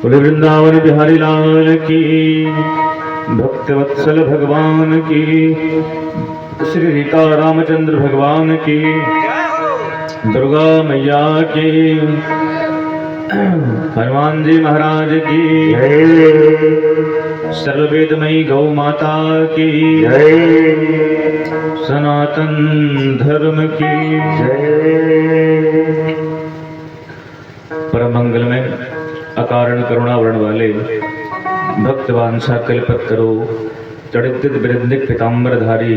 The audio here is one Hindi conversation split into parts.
बोले वृंदावन बिहारी लाल की, भक्तवत्सल भगवान की, श्री सीता रामचंद्र भगवान की, दुर्गा मैया की, हनुमान जी महाराज की, सर्ववेदमयी गौ माता की, सनातन धर्म की परम मंगल में अकारण करुणा वर्ण वाले भक्तवांछा कल्पतरो चढ़ित वृंदिक पीताम्बरधारी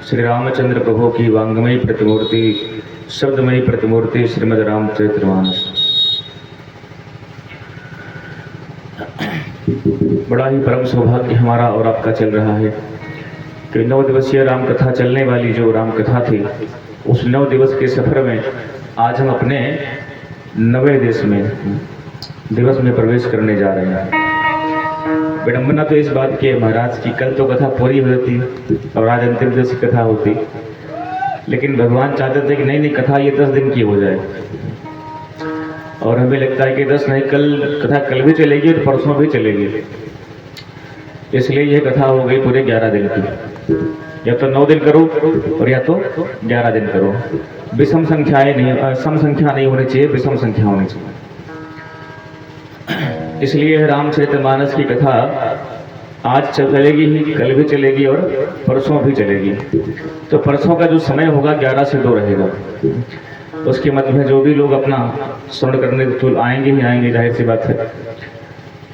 श्री रामचंद्र प्रभु की वांगमयी प्रतिमूर्ति, शब्दमयी प्रतिमूर्ति श्रीमद् रामचरितमानस। बड़ा ही परम सौभाग्य हमारा और आपका चल रहा है कि 9 दिवसीय राम कथा चलने वाली जो राम कथा थी, उस 9 दिवस के सफर में आज हम अपने 9वें दिवस में प्रवेश करने जा रहे हैं। विडंबना तो इस बात की है महाराज की कल तो कथा पूरी हुई थी और आज अंतिम दिवस की कथा होती, लेकिन भगवान चाहते थे कि नहीं कथा ये 10 दिन की हो जाए, और हमें लगता है कि 10 नहीं, कथा कल भी चलेगी और परसों भी चलेगी, इसलिए यह कथा हो गई पूरे 11 दिन की। या तो 9 दिन करो और या तो 11 दिन करो। विषम संख्याएं नहीं, सम संख्या नहीं होनी चाहिए, विषम संख्या होनी चाहिए। इसलिए रामचरितमानस की कथा आज चलेगी ही, कल भी चलेगी और परसों भी चलेगी। तो परसों का जो समय होगा 11 से 2 रहेगा। उसके मध्य में जो भी लोग अपना श्रवण करने तो आएंगे ही आएंगे, जाहिर सी बात है।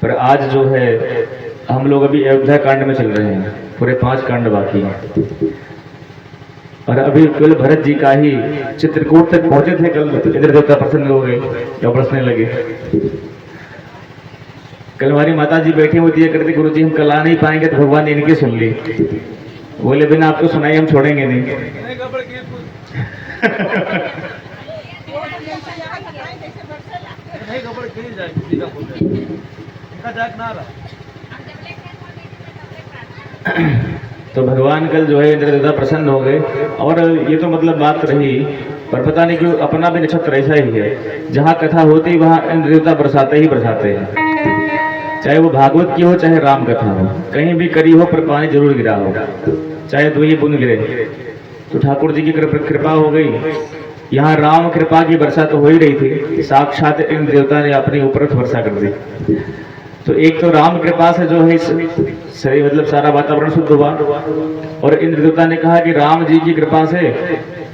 पर आज जो है हम लोग अभी अयोध्या कांड में चल रहे हैं, पूरे 5 कांड बाकी हैं, और अभी केवल भरत जी का ही चित्रकूट तक पहुंचे थे। कल इंद्र देवता प्रसन्न हो गए या बरसने लगे। कल हमारी माता जी बैठी हुई थी, करती गुरु जी हम कल आ नहीं पाएंगे, तो भगवान ने इनकी सुन ली। बोले बिना आपको सुनाई हम छोड़ेंगे नहीं। तो भगवान कल जो है इंद्र देवता प्रसन्न हो गए, और ये तो मतलब बात रही, पर पता नहीं क्यों अपना भी नक्षत्र ऐसा ही है, जहाँ कथा होती वहाँ इंद्र देवता बरसाते ही बरसाते हैं। चाहे वो भागवत की हो चाहे राम कथा हो, कहीं भी करी हो पर पानी जरूर गिरा हो, चाहे 2 ही बूंद गिरे। तो ठाकुर जी की कृपा हो गई। यहाँ राम कृपा की वर्षा तो हो ही रही थी, साक्षात इंद्र देवता ने अपने ऊपर वर्षा कर दी। तो एक तो राम कृपा से जो है सही मतलब सारा वातावरण शुद्ध हुआ, और इंद्र देवता ने कहा कि राम जी की कृपा से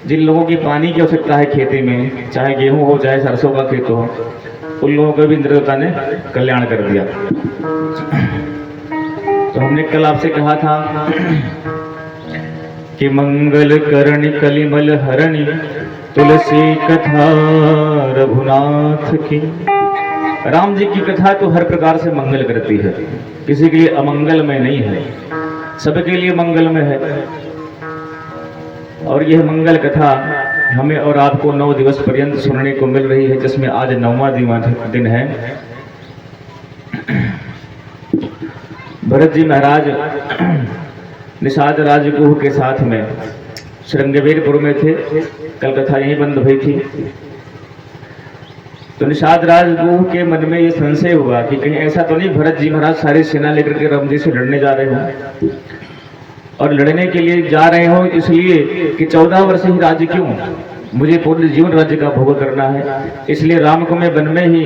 जिन लोगों की पानी की आवश्यकता है खेती में, चाहे गेहूं हो चाहे सरसों का खेत हो, उन लोगों का भी इंद्र देवता ने कल्याण कर दिया। तो हमने कल आपसे कहा था कि मंगल करणी कलिमल हरणी तुलसी कथा रघुनाथ की। राम जी की कथा तो हर प्रकार से मंगल करती है, किसी के लिए अमंगल में नहीं है, सबके लिए मंगल में है। और यह मंगल कथा हमें और आपको 9 दिवस पर्यंत सुनने को मिल रही है, जिसमें आज 9वां दिन है। भरत जी महाराज निषाद राजगुह के साथ में श्रृंगवीरपुर में थे। कल कथा यहीं बंद हुई थी। तो निषाद राजगुह के मन में ये संशय हुआ कि कहीं ऐसा तो नहीं भरत जी महाराज सारी सेना लेकर के राम जी से लड़ने जा रहे हो, और लड़ने के लिए जा रहे हो इसलिए कि 14 वर्ष ही राज्य क्यों, मुझे पूर्ण जीवन राज्य का भोग करना है, इसलिए राम को मैं वन में ही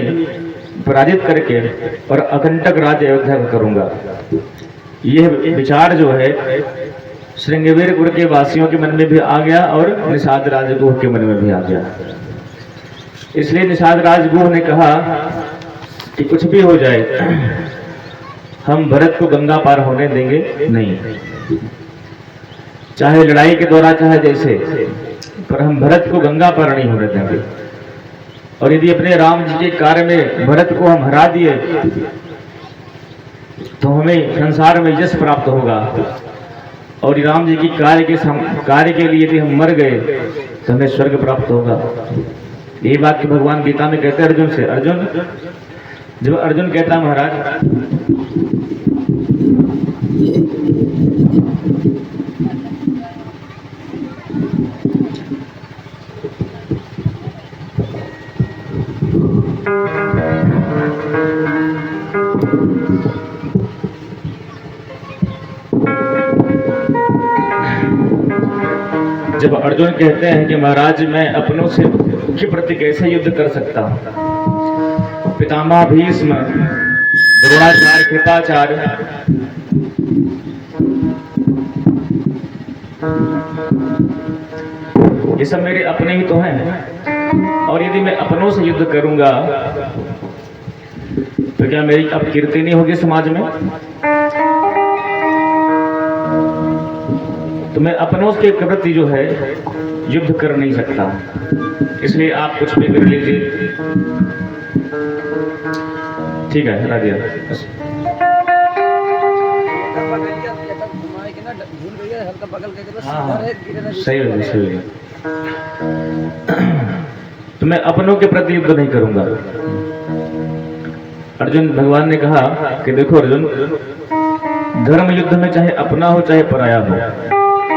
पराजित करके और अकंटक राज्य अयोध्या का करूंगा। यह विचार जो है श्रृंगवीरपुर के वासियों के मन में भी आ गया और निषाद राजगुह के मन में भी आ गया। इसलिए निषाद राजगुह ने कहा कि कुछ भी हो जाए हम भरत को गंगा पार होने देंगे नहीं, चाहे लड़ाई के दौरान चाहे जैसे, पर हम भरत को गंगा पार नहीं होने देंगे। और यदि अपने राम जी के कार्य में भरत को हम हरा दिए तो हमें संसार में यश प्राप्त होगा, और राम जी की कार्य के लिए यदि हम मर गए तो हमें स्वर्ग प्राप्त होगा। ये बात भगवान गीता में कहते हैं अर्जुन से। अर्जुन जब अर्जुन कहता महाराज जब अर्जुन कहते हैं कि महाराज मैं अपनों से के प्रति कैसे युद्ध कर सकता हूं, पितामह भीष्म, द्रोणाचार्य, कृपाचार्य, ये सब मेरे अपने ही तो हैं, और यदि मैं अपनों से युद्ध करूंगा तो क्या मेरी अब कीर्ति नहीं होगी समाज में? तो मैं अपनों के प्रति जो है युद्ध कर नहीं सकता, इसलिए आप कुछ भी कर लीजिए। ठीक है, हटा दिया बस। हाँ, सही है, सही है। तो मैं अपनों के प्रति युद्ध नहीं करूंगा। अर्जुन, भगवान ने कहा कि देखो अर्जुन, धर्म युद्ध में चाहे अपना हो चाहे पराया हो,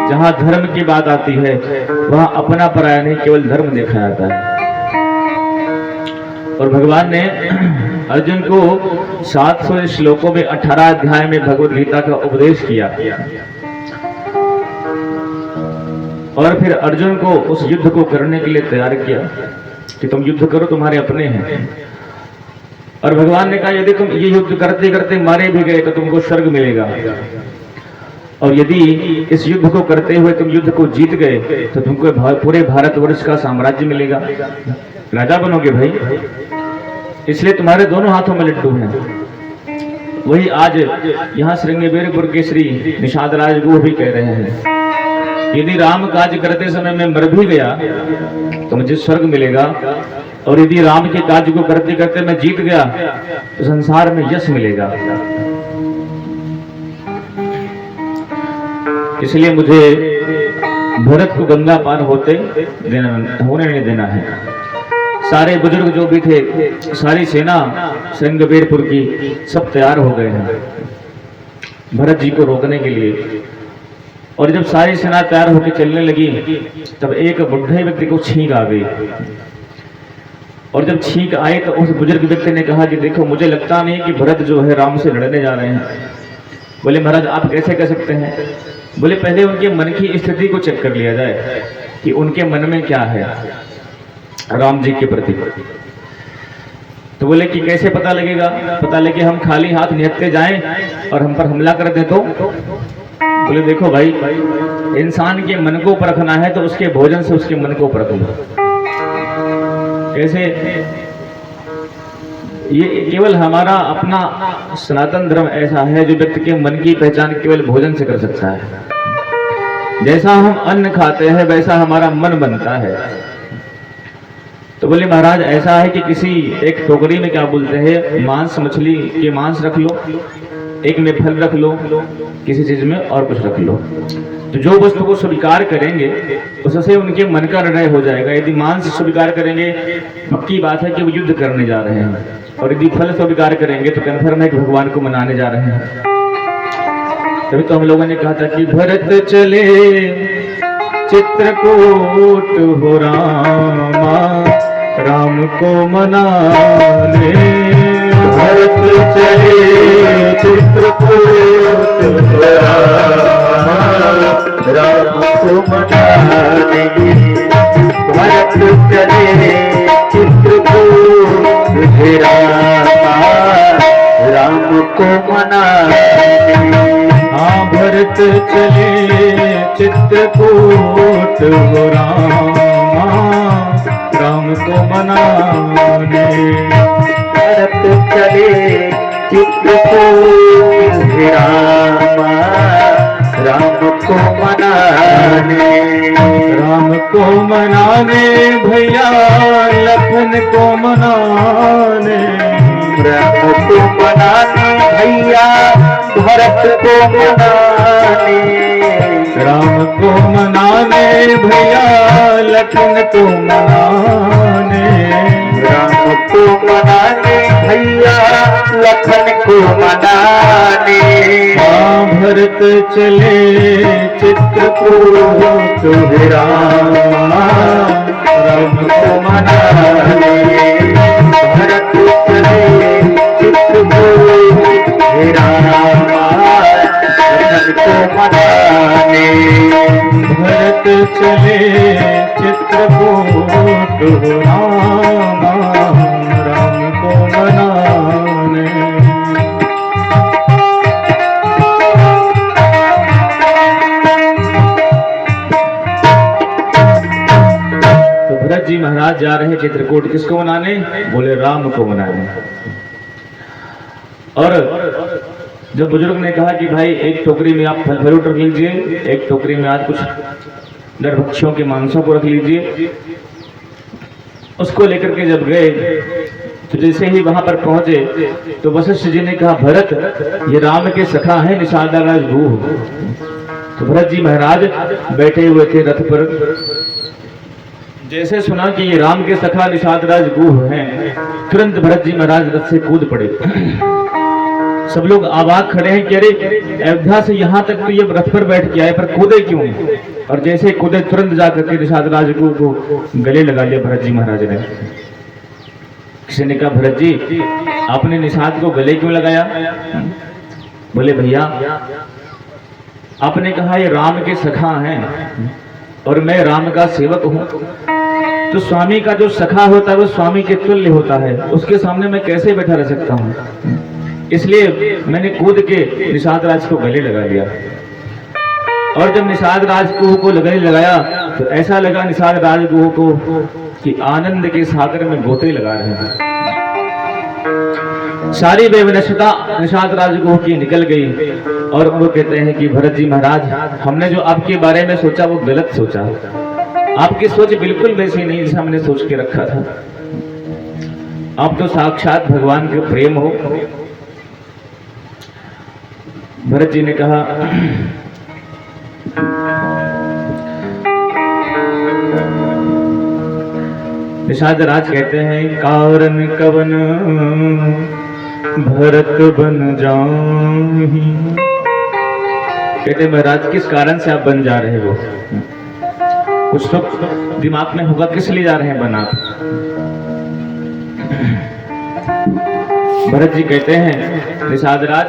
जहां धर्म की बात आती है वहां अपना पराया नहीं, केवल धर्म देखा जाता है। और भगवान ने अर्जुन को 700 श्लोकों में 18 अध्याय में भगवत गीता का उपदेश किया, और फिर अर्जुन को उस युद्ध को करने के लिए तैयार किया कि तुम युद्ध करो, तुम्हारे अपने हैं। और भगवान ने कहा यदि तुम ये युद्ध करते करते मारे भी गए तो तुमको स्वर्ग मिलेगा, और यदि इस युद्ध को करते हुए तुम युद्ध को जीत गए तो तुमको पूरे भारतवर्ष का साम्राज्य मिलेगा, राजा बनोगे भाई। इसलिए तुम्हारे दोनों हाथों में लड्डू हैं। वही आज यहाँ श्रृंगेरपुर के श्री निषाद राज वो भी कह रहे हैं, यदि राम काज करते समय मैं मर भी गया तो मुझे स्वर्ग मिलेगा, और यदि राम के काज को करते करते मैं जीत गया तो संसार में यश मिलेगा। इसलिए मुझे भरत को गंगा पार होने नहीं देना है। सारे बुजुर्ग जो भी थे, सारी सेना श्रृंगेरपुर की सब तैयार हो गए हैं भरत जी को रोकने के लिए। और जब सारी सेना तैयार होकर चलने लगी तब एक बुढ़े व्यक्ति को छींक आ गई, और जब छींक आई तो उस बुजुर्ग व्यक्ति ने कहा कि देखो मुझे लगता नहीं कि भरत जो है राम से लड़ने जा रहे हैं। बोले महाराज आप कैसे कह सकते हैं? बोले पहले उनके मन की स्थिति को चेक कर लिया जाए कि उनके मन में क्या है राम जी के प्रति। तो बोले कि कैसे पता लगेगा? पता लगे हम खाली हाथ निहत्ते जाएं और हम पर हमला कर दें तो? बोले देखो भाई, इंसान के मन को परखना है तो उसके भोजन से उसके मन को परख लो। कैसे? ये केवल हमारा अपना सनातन धर्म ऐसा है जो व्यक्ति के मन की पहचान केवल भोजन से कर सकता है। जैसा हम अन्न खाते हैं वैसा हमारा मन बनता है। तो बोले महाराज ऐसा है कि किसी एक टोकरी में क्या बोलते हैं, मांस, मछली के मांस रख लो, एक में फल रख लो, किसी चीज में और कुछ रख लो, तो जो वस्तु को स्वीकार करेंगे उससे उनके मन का निर्णय हो जाएगा। यदि मांस स्वीकार करेंगे पक्की बात है कि वो युद्ध करने जा रहे हैं, और यदि फल स्वीकार करेंगे तो कन्फर्म है कि भगवान को मनाने जा रहे हैं। तभी तो हम लोगों ने कहा था कि भरत चले चित्रकूट हो रामा, राम को मनाने। भरत चले चित्रकूट हो रामा, राम को मनाने। भरत चले चित्रकूट हो रामा, राम को मनाने। हाँ भरत चले चित्रकूट हो रामा, राम को मनाने। भरत चले चित्रकूट हो रामा, राम को मनाने। राम को मनाने भैया, लखन को मनाने। राम को मनाने भैया, भरत को मनाने। राम को मनाने भैया, लखन को मनाने। राम को मनाने भैया, लखन को मनाने। हाँ भरत चले चित्रकूट हो रामा, राम को मनाने। भरत चले चित्रकूट हो रामा, लखन को मनाने। भरत चले हो रामा राम को मनाने। तो भरत जी महाराज जा रहे हैं चित्रकूट, किसको मनाने? बोले राम को मनाने। और जब बुजुर्ग ने कहा कि भाई एक टोकरी में आप फल फ्रूट रख लीजिए, एक टोकरी में आज कुछ नरभक्षियों के मांसों को रख लीजिए, उसको लेकर के जब गए तो जैसे ही वहां पर पहुंचे तो वशिष्ठ जी ने कहा, भरत ये राम के सखा हैं निषादराज गुह। तो भरत जी महाराज बैठे हुए थे रथ पर, जैसे सुना कि ये राम के सखा निषादराज गुह हैं, तुरंत भरत जी महाराज रथ से कूद पड़े। सब लोग आवाज खड़े हैं कि अरे अयोध्या से यहाँ तक तो ये रथ पर बैठ के आए, पर कूदे क्यों? और जैसे कूदे तुरंत जाकर के निषादराज को गले लगा लिया भरत जी महाराज ने। किसी ने कहा, भरत जी आपने निषाद को गले क्यों लगाया? बोले भैया आपने कहा ये राम के सखा हैं और मैं राम का सेवक हूँ, तो स्वामी का जो सखा होता है वो स्वामी के तुल्य होता है, उसके सामने मैं कैसे बैठा रह सकता हूँ? इसलिए मैंने कूद के निषाद राज को गले लगा लिया। और जब निषाद राज को गले लगाया तो ऐसा लगा निषाद राज को कि आनंद के सागर में गोते लगा रहे हैं। सारी बेविनष्टता निषाद राज की निकल गई और वो कहते हैं कि भरत जी महाराज हमने जो आपके बारे में सोचा वो गलत सोचा, आपकी सोच बिल्कुल वैसी नहीं जैसा हमने सोच के रखा था। आप तो साक्षात भगवान के प्रेम हो। भरत जी ने कहा, निषाद राज कहते हैं, कारण कवन भरत बन जाहि। कहते महाराज किस कारण से आप बन जा रहे हो? कुछ तो दिमाग में होगा, किस लिए जा रहे हैं बन आप? भरत जी कहते हैं, निषाद राज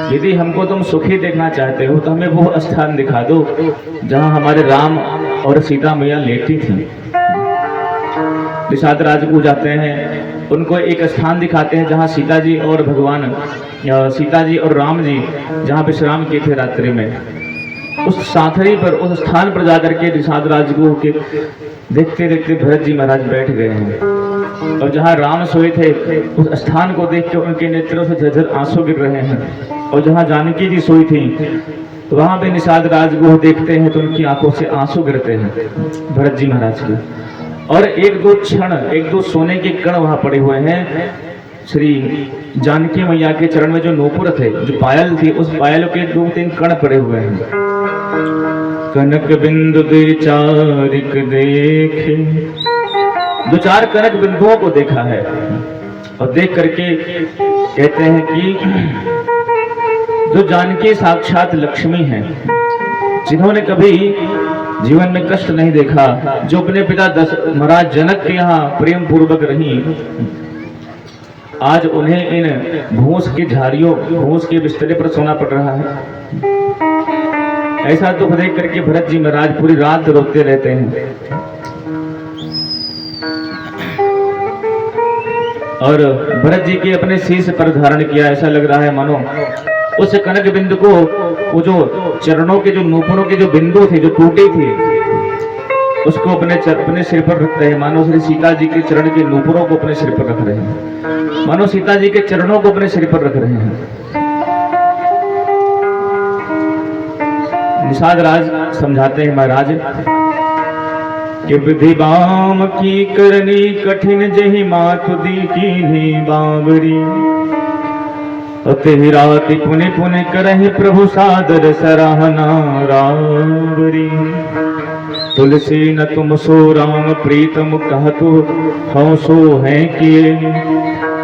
यदि हमको तुम सुखी देखना चाहते हो तो हमें वो स्थान दिखा दो जहां हमारे राम और सीता मैया लेटी थी। निषाद राज को जाते हैं, उनको एक स्थान दिखाते हैं जहां सीता जी और भगवान सीता जी और राम जी जहां विश्राम किए थे रात्रि में। उस साथरी पर, उस स्थान पर जाकर के निषाद राज को के देखते देखते भरत जी महाराज बैठ गए हैं। और जहां राम सोए थे उस स्थान को देख के उनके नेत्रों से झरझर आंसू गिर रहे हैं। और जहां जानकी जी सोई थी तो वहां पे निषाद राज को देखते हैं तो उनकी आंखों से आंसू गिरते हैं भरत जी महाराज के। और एक दो क्षण, एक दो सोने के कण वहां पड़े हुए हैं। श्री जानकी मैया के चरण में जो नूपुर थे, जो पायल थी, उस पायल के दो तीन कण पड़े हुए हैं। कनक बिंदु चारिक देखे, दो चार कनक बिंदुओं को देखा है। और देख करके कहते हैं कि जो जानकी साक्षात लक्ष्मी हैं, जिन्होंने कभी जीवन में कष्ट नहीं देखा, जो अपने पिता महाराज जनक के यहाँ प्रेम पूर्वक रही, आज उन्हें इन भूस की झाड़ियों, भूस के बिस्तरे पर सोना पड़ रहा है। ऐसा दुख देख करके भरत जी महाराज पूरी रात रोते रहते हैं। और भरत जी के अपने शीश पर धारण किया, ऐसा लग रहा है मानो उस कनक बिंदु को, वो जो चरणों के जो नूपुरों के जो बिंदु थे जो टूटे थे, उसको अपने सिर पर रख रहे हैं। मानो श्री सीता जी के चरण के नूपुरों को अपने सिर पर रख रहे हैं, मानो सीता जी के चरणों को अपने सिर पर रख रहे हैं। निषाद राज समझाते हैं महाराज कि विधि बाम की करनी कठिन जही मातु दी की बाबरी, अति राति पुनि पुनि करहि प्रभु सादर सराहना रावरी। तुलसी न तुम सो राम प्रीतम कहतु हम सो हैं किए,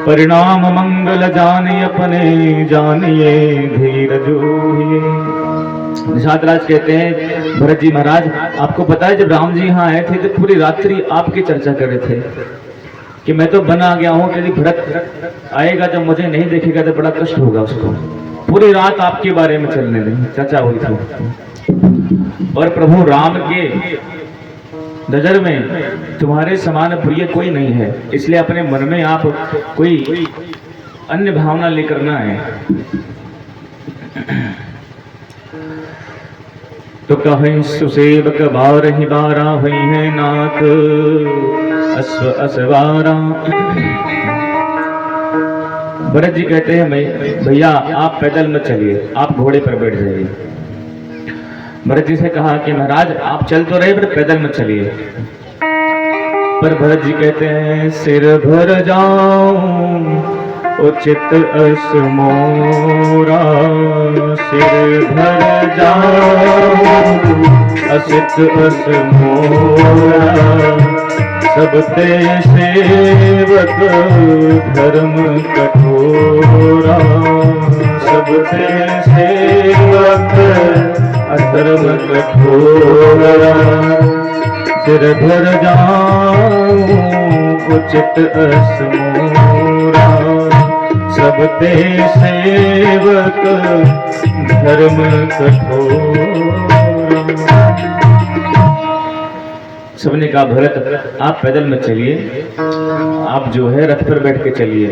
परिणाम मंगल जाने अपने जानिए धीरज होइए। निषाद राज कहते हैं, भरत जी महाराज आपको पता है जब राम जी यहाँ आए थे तो पूरी रात्रि आपकी चर्चा कर रहे थे कि मैं तो बना गया हूँ, यदि भरत आएगा जब मुझे नहीं देखेगा तो बड़ा कष्ट होगा उसको। पूरी रात आपके बारे में चलने लगी, चर्चा हुई थी। और प्रभु राम के नजर में तुम्हारे समान प्रिय कोई नहीं है, इसलिए अपने मन में आप कोई अन्य भावना लेकर ना आए। तो कहीं सुसेवक बारही बारा हुई है नाथ अश्व असवारा। भरत जी कहते हैं भैया आप पैदल मत चलिए, आप घोड़े पर बैठ जाइए। भरत जी से कहा कि महाराज आप चल तो रहे पर पैदल मत चलिए। पर भरत जी कहते हैं सिर भर जाऊं उचित अस मोरा, सिर भर जाऊं असित अस मोरा, सब ते सेवक धर्म कठोरा, सब ते सेवक अधर्म कठोरा, सिर भर जाऊं उचित अस मोरा, सब ते सेवक धर्म कठोरा। सबने कहा भरत आप पैदल मत चलिए, आप जो है रथ पर बैठ के चलिए।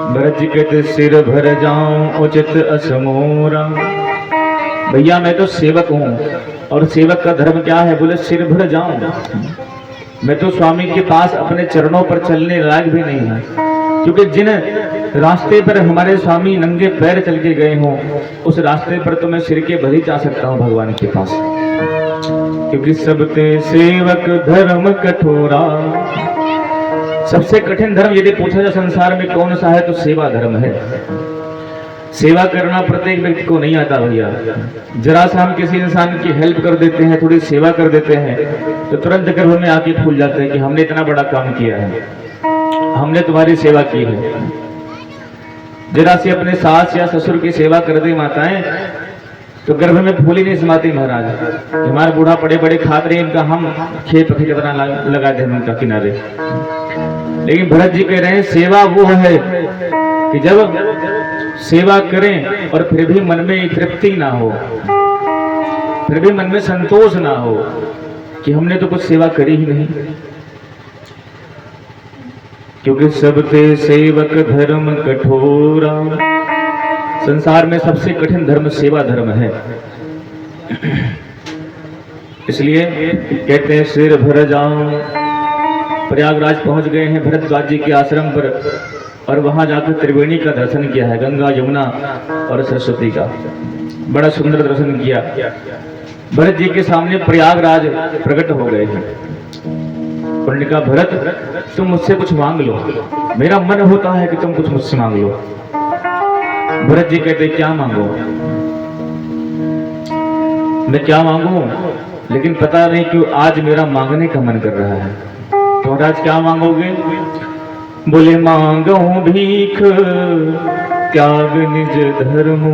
भरत जी कहते सिर भर जाऊं उचित अस मोरा। भैया मैं तो सेवक हूं, और सेवक का धर्म क्या है? बोले सिर भर जाऊं, मैं तो स्वामी के पास अपने चरणों पर चलने लायक भी नहीं है, क्योंकि जिन रास्ते पर हमारे स्वामी नंगे पैर चल के गए हों उस रास्ते पर तो मैं सिर के भर ही जा सकता हूं भगवान के पास, क्योंकि सबते सेवक धर्म कठोरा। सबसे कठिन धर्म यदि पूछा जाए संसार में कौन सा है तो सेवा धर्म है। सेवा करना प्रत्येक व्यक्ति को नहीं आता भैया। जरा सा हम किसी इंसान की हेल्प कर देते हैं, थोड़ी सेवा कर देते हैं, तो तुरंत गर्भ में आके फूल जाते हैं कि हमने इतना बड़ा काम किया है, हमने तुम्हारी सेवा की है। जरा सी अपने सास या ससुर की सेवा कर दे माताएं तो गर्भ में फूल ही नहीं समाती महाराज। हमारे बूढ़ा बड़े बड़े खाते रहे, इनका हम खेत पखी कितना लगा दे उनका किनारे। लेकिन भरत जी कह रहे हैं सेवा वो है कि जब सेवा करें और फिर भी मन में तृप्ति ना हो, फिर भी मन में संतोष ना हो कि हमने तो कुछ सेवा करी ही नहीं, क्योंकि सबते सेवक धर्म कठोरा। संसार में सबसे कठिन धर्म सेवा धर्म है। इसलिए कहते हैं सिर भर जाऊं। प्रयागराज पहुंच गए हैं भरद्वाज जी के आश्रम पर, और वहां जाकर त्रिवेणी का दर्शन किया है, गंगा यमुना और सरस्वती का बड़ा सुंदर दर्शन किया। भरत जी के सामने प्रयागराज प्रकट हो गए हैं। उन्होंने कहा भरत तुम मुझसे कुछ मांग लो, मेरा मन होता है कि तुम कुछ मुझसे मांग लो। भरत जी कहते क्या मांगो? मैं क्या मांगू, लेकिन पता नहीं क्यों आज मेरा मांगने का मन कर रहा है। तो महाराज क्या मांगोगे? बोले मांगो भीख त्याग निज धर्म,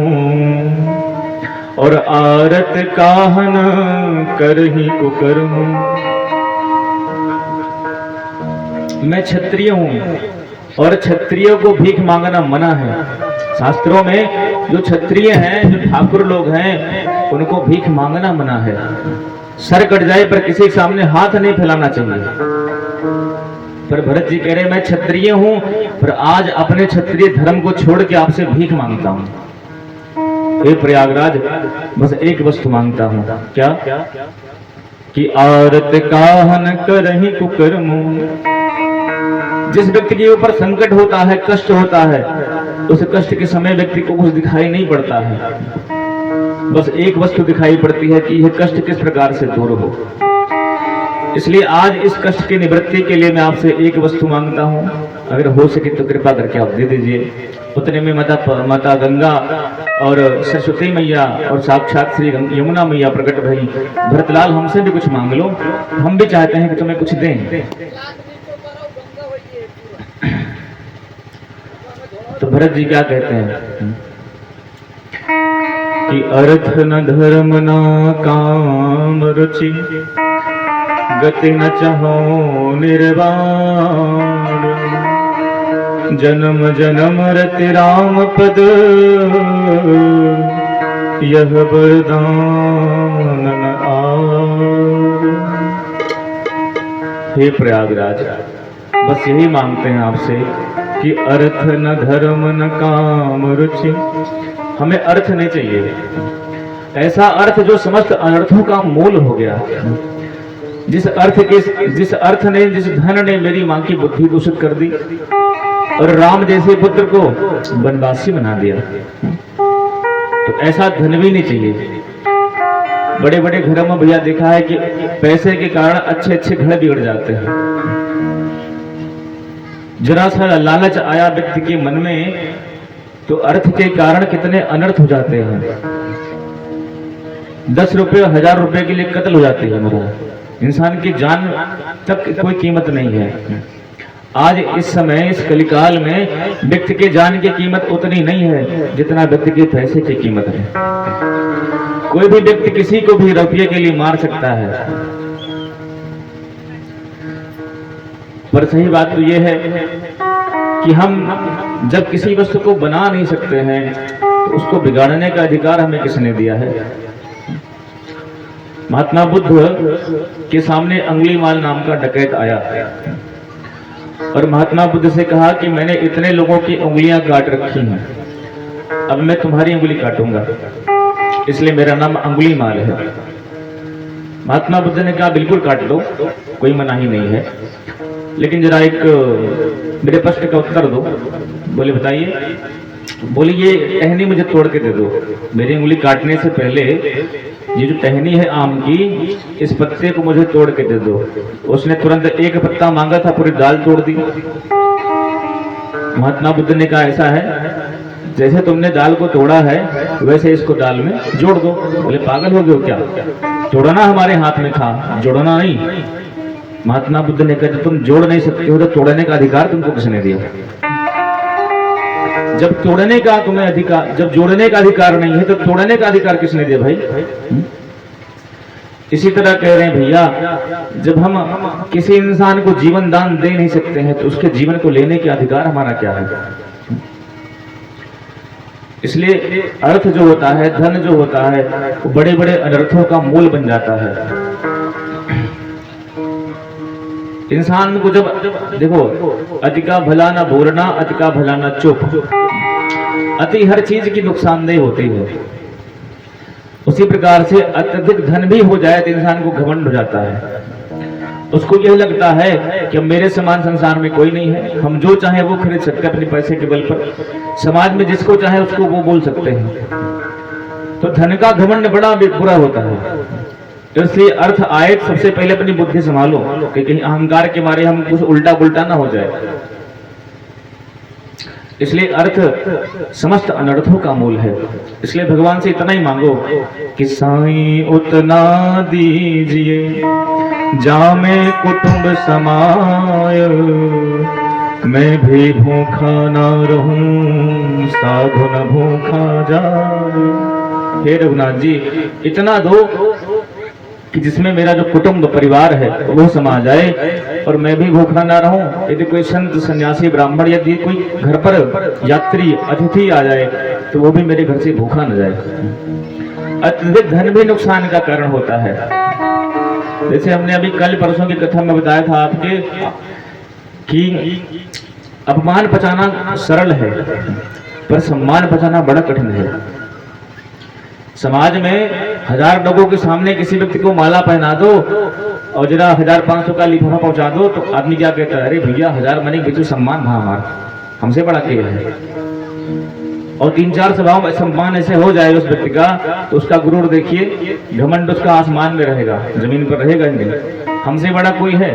और आरत काहन करहि कुकर्म। मैं क्षत्रिय हूं और क्षत्रियों को भीख मांगना मना है। शास्त्रों में जो क्षत्रिय हैं, जो ठाकुर लोग हैं, उनको भीख मांगना मना है। सर कट जाए पर किसी के सामने हाथ नहीं फैलाना चाहिए। पर भरत जी कह रहे मैं क्षत्रिय हूं, पर आज अपने क्षत्रिय धर्म को छोड़ के आपसे भीख मांगता हूं। हे प्रयागराज बस एक वस्तु मांगता हूं। क्या? कि आरत काहन करहि कुकर्म। जिस व्यक्ति के ऊपर संकट होता है, कष्ट होता है, उस कष्ट के समय व्यक्ति को कुछ दिखाई नहीं पड़ता है, बस एक वस्तु दिखाई पड़ती है कि यह कष्ट किस प्रकार से दूर हो। इसलिए आज इस कष्ट की निवृत्ति के लिए मैं आपसे एक वस्तु मांगता हूं, अगर हो सके तो कृपा करके आप दे दीजिए। उतने में माता गंगा और सरस्वती मैया और साक्षात श्री यमुना मैया प्रकट भई। भरतलाल हमसे भी कुछ मांग लो, हम भी चाहते हैं कि तुम्हें कुछ दें। तो भरत जी क्या कहते हैं कि अर्थ न धर्म न काम रुचि, गति न चाहो निर्वाण। जन्म जन्म रति राम पद, यह वरदान न आर। हे प्रयागराज, बस यही मांगते हैं आपसे कि अर्थ न धर्म न काम रुचि, हमें अर्थ नहीं चाहिए, ऐसा अर्थ जो समस्त अनर्थों का मूल हो गया। जिस अर्थ ने, जिस धन ने मेरी मां की बुद्धि दूषित कर दी और राम जैसे पुत्र को वनवासी बना दिया, तो ऐसा धन भी नहीं चाहिए। बड़े बड़े घरों में भैया देखा है कि पैसे के कारण अच्छे अच्छे घर बिगड़ जाते हैं। जरा सा लालच आया व्यक्ति के मन में तो अर्थ के कारण कितने अनर्थ हो जाते हैं। 10 रुपए 1000 रुपए के लिए कत्ल हो जाती है। मेरा इंसान की जान तक कोई कीमत नहीं है। आज इस समय इस कलिकाल में व्यक्ति के जान की कीमत उतनी नहीं है जितना व्यक्ति के पैसे की कीमत है। कोई भी व्यक्ति किसी को भी रुपये के लिए मार सकता है, पर सही बात तो यह है कि हम जब किसी वस्तु को बना नहीं सकते हैं तो उसको बिगाड़ने का अधिकार हमें किसने दिया है? महात्मा बुद्ध के सामने अंगुलीमाल नाम का डकैत आया और महात्मा बुद्ध से कहा कि मैंने इतने लोगों की उंगलियां काट रखी हैं, अब मैं तुम्हारी उंगली काटूंगा, इसलिए मेरा नाम अंगुलीमाल है। महात्मा बुद्ध ने कहा बिल्कुल काट लो, कोई मनाही नहीं है, लेकिन जरा एक मेरे प्रश्न का उत्तर दो। बोले बताइए। बोले ये टहनी मुझे तोड़ के दे दो, मेरी उंगली काटने से पहले ये जो टहनी है आम की, इस पत्ते को मुझे तोड़ के दे दो। उसने तुरंत एक पत्ता मांगा था, पूरी दाल तोड़ दी। महात्मा बुद्ध ने कहा ऐसा है, जैसे तुमने दाल को तोड़ा है वैसे इसको दाल में जोड़ दो। बोले पागल हो गए हो क्या? तोड़ना हमारे हाथ में था, जोड़ना नहीं। महात्मा बुद्ध ने कहा तुम जोड़ नहीं सकते हो तो तोड़ने का अधिकार तुमको किसने दिया? जब तोड़ने का तुम्हें अधिकार, जब जोड़ने का अधिकार नहीं है तो तोड़ने का अधिकार किसने दिया भाई? इसी तरह कह रहे हैं भैया, जब हम किसी इंसान को जीवन दान दे नहीं सकते हैं तो उसके जीवन को लेने के अधिकार हमारा क्या है? इसलिए अर्थ जो होता है, धन जो होता है, वो बड़े बड़े अनर्थों का मूल बन जाता है। इंसान को जब देखो, अति का भला ना बोलना, अति का भला ना चुप, अति हर चीज की नुकसानदेह होती है। उसी प्रकार से अत्यधिक धन भी हो जाए तो इंसान को घमंड हो जाता है। उसको यह लगता है कि मेरे समान संसार में कोई नहीं है, हम जो चाहे वो खरीद सकते हैं अपने पैसे के बल पर, समाज में जिसको चाहे उसको वो बोल सकते हैं। तो धन का घमंड बड़ा बुरा होता है। इसलिए अर्थ आए सबसे पहले अपनी बुद्धि संभालो कि कहीं अहंकार के मारे हम कुछ उल्टा पुल्टा ना हो जाए। इसलिए अर्थ समस्त अनर्थों का मूल है। इसलिए भगवान से इतना ही मांगो कि साईं उतना दीजिए जामे कुटुंब समाय, मैं भी भूखा ना रहूं साधु न भूखा जाए। हे रघुनाथ जी, इतना दो कि जिसमें मेरा जो कुटुंब परिवार है वो समा जाए और मैं भी भूखा ना रहूं। यदि कोई संत सन्यासी ब्राह्मण यदि कोई घर पर यात्री अतिथि आ जाए तो वो भी मेरे घर से भूखा न जाए। अत्यधिक धन भी नुकसान का कारण होता है। जैसे हमने अभी कल परसों की कथा में बताया था आपके कि अपमान पचाना सरल है पर सम्मान पचाना बड़ा कठिन है। समाज में 1000 लोगों के सामने किसी व्यक्ति को माला पहना दो और जरा 1500 का लिफाफा पहुंचा दो तो आदमी क्या कहता है? अरे भैया 1000 मनी बिल्कुल सम्मान था हमारा, हमसे बड़ा किया है। और 3-4 सभाओं में सम्मान ऐसे हो जाए उस व्यक्ति का तो उसका गुरूर देखिए, घमंड उसका आसमान में रहेगा, जमीन पर रहेगा ही नहीं। हमसे बड़ा कोई है?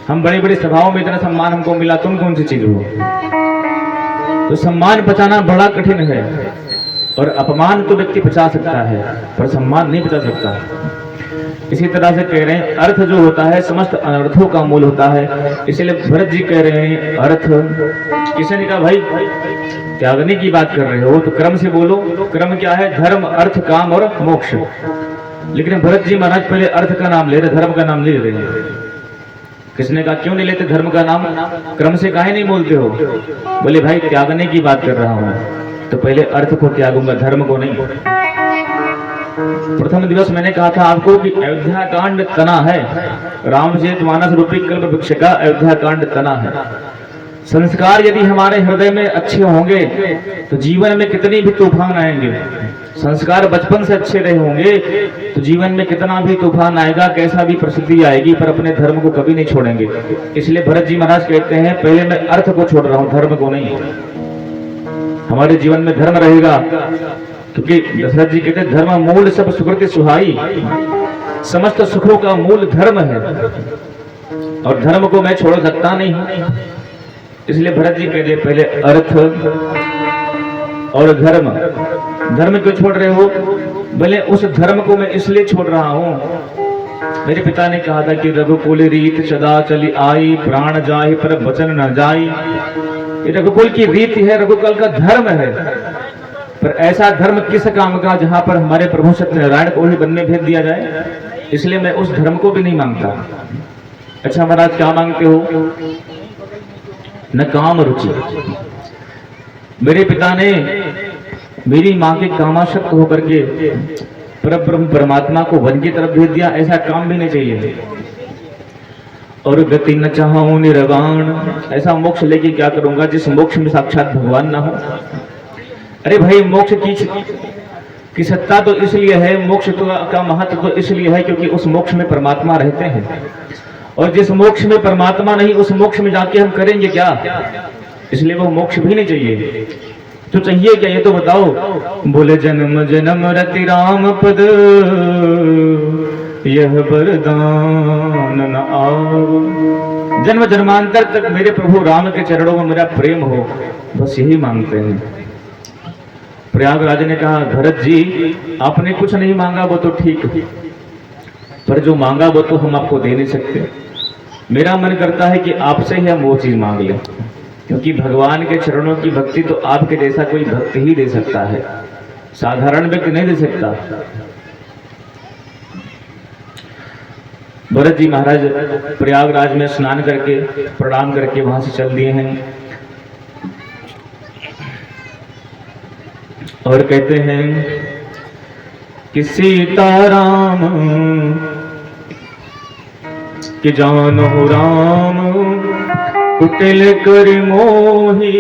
हम बड़े बड़े सभाओं में इतना सम्मान हमको मिला, तुम कौन सी चीज हो? तो सम्मान बचाना बड़ा कठिन है। और अपमान तो व्यक्ति बचा सकता है पर सम्मान नहीं बचा सकता। इसी तरह से कह रहे हैं अर्थ जो होता है समस्त अनर्थों का मूल होता है। इसलिए भरत जी कह रहे हैं अर्थ, किसी ने कहा भाई त्यागने की बात कर रहे हो तो क्रम से बोलो। क्रम क्या है? धर्म, अर्थ, काम और मोक्ष। लेकिन भरत जी महाराज पहले अर्थ का नाम ले रहे, धर्म का नाम ले रहे हैं। किसने कहा क्यों नहीं लेते धर्म का नाम? क्रम से काहे नहीं बोलते हो? बोले भाई त्यागने की बात कर रहा हूं तो पहले अर्थ को त्यागूंगा, धर्म को नहीं। प्रथम दिवस मैंने कहा था आपको कि अयोध्या कांड तना है, रामचरितमानस रूपी कल्प वृक्ष का अयोध्या कांड तना है। संस्कार यदि हमारे हृदय में अच्छे होंगे तो जीवन में कितनी भी तूफान आएंगे। संस्कार बचपन से अच्छे रहे होंगे तो जीवन में कितना भी तूफान आएगा, कैसा भी परिस्थिति आएगी, पर अपने धर्म को कभी नहीं छोड़ेंगे। इसलिए भरत जी महाराज कहते हैं पहले मैं अर्थ को छोड़ रहा हूं, धर्म को नहीं। हमारे जीवन में धर्म रहेगा, क्योंकि दशरथ जी कहते हैं धर्म मूल सब सुकृति सुहाई, समस्त सुखों का मूल धर्म है और धर्म को मैं छोड़ सकता नहीं हूं। इसलिए भरत जी कहते पहले अर्थ और धर्म। धर्म क्यों छोड़ रहे हो? भले उस धर्म को मैं इसलिए छोड़ रहा हूं, मेरे पिता ने कहा था कि रघुकुल रीत सदा चली आई, प्राण जाए पर वचन न जाई। ये रघुकुल की रीत है, रघुकुल का धर्म है, पर ऐसा धर्म किस काम का जहां पर हमारे प्रभु सत्यनारायण को ही बनने भेज दिया जाए। इसलिए मैं उस धर्म को भी नहीं मांगता। अच्छा महाराज क्या मांगते हो? न काम रुचि। मेरे पिता ने मेरी मां के कामाशक्त होकर के परब्रह्म परमात्मा को वन की तरफ भेज दिया, ऐसा काम भी नहीं चाहिए। और गति न चाहूं निर्वाण, ऐसा मोक्ष लेके क्या करूंगा जिस मोक्ष में साक्षात भगवान ना हो। अरे भाई मोक्ष की सत्ता तो इसलिए है, मोक्ष का महत्व तो इसलिए है क्योंकि उस मोक्ष में परमात्मा रहते हैं, और जिस मोक्ष में परमात्मा नहीं उस मोक्ष में जाके हम करेंगे क्या? इसलिए वो मोक्ष भी नहीं चाहिए। तो चाहिए क्या ये तो बताओ? बोले जन्म जन्म रति राम पद, यह वरदान न आओ। जन्म जन्मांतर तक मेरे प्रभु राम के चरणों में मेरा प्रेम हो, बस यही मांगते हैं। प्रयागराज ने कहा भरत जी आपने कुछ नहीं मांगा वो तो ठीक, पर जो मांगा वो तो हम आपको दे नहीं सकते। मेरा मन करता है कि आपसे ही हम वो चीज मांग लें, क्योंकि भगवान के चरणों की भक्ति तो आपके जैसा कोई भक्त ही दे सकता है, साधारण व्यक्ति नहीं दे सकता। भरत जी महाराज प्रयागराज में स्नान करके प्रणाम करके वहां से चल दिए हैं और कहते हैं कि सीताराम कि जानो राम कुटिल कर मोही,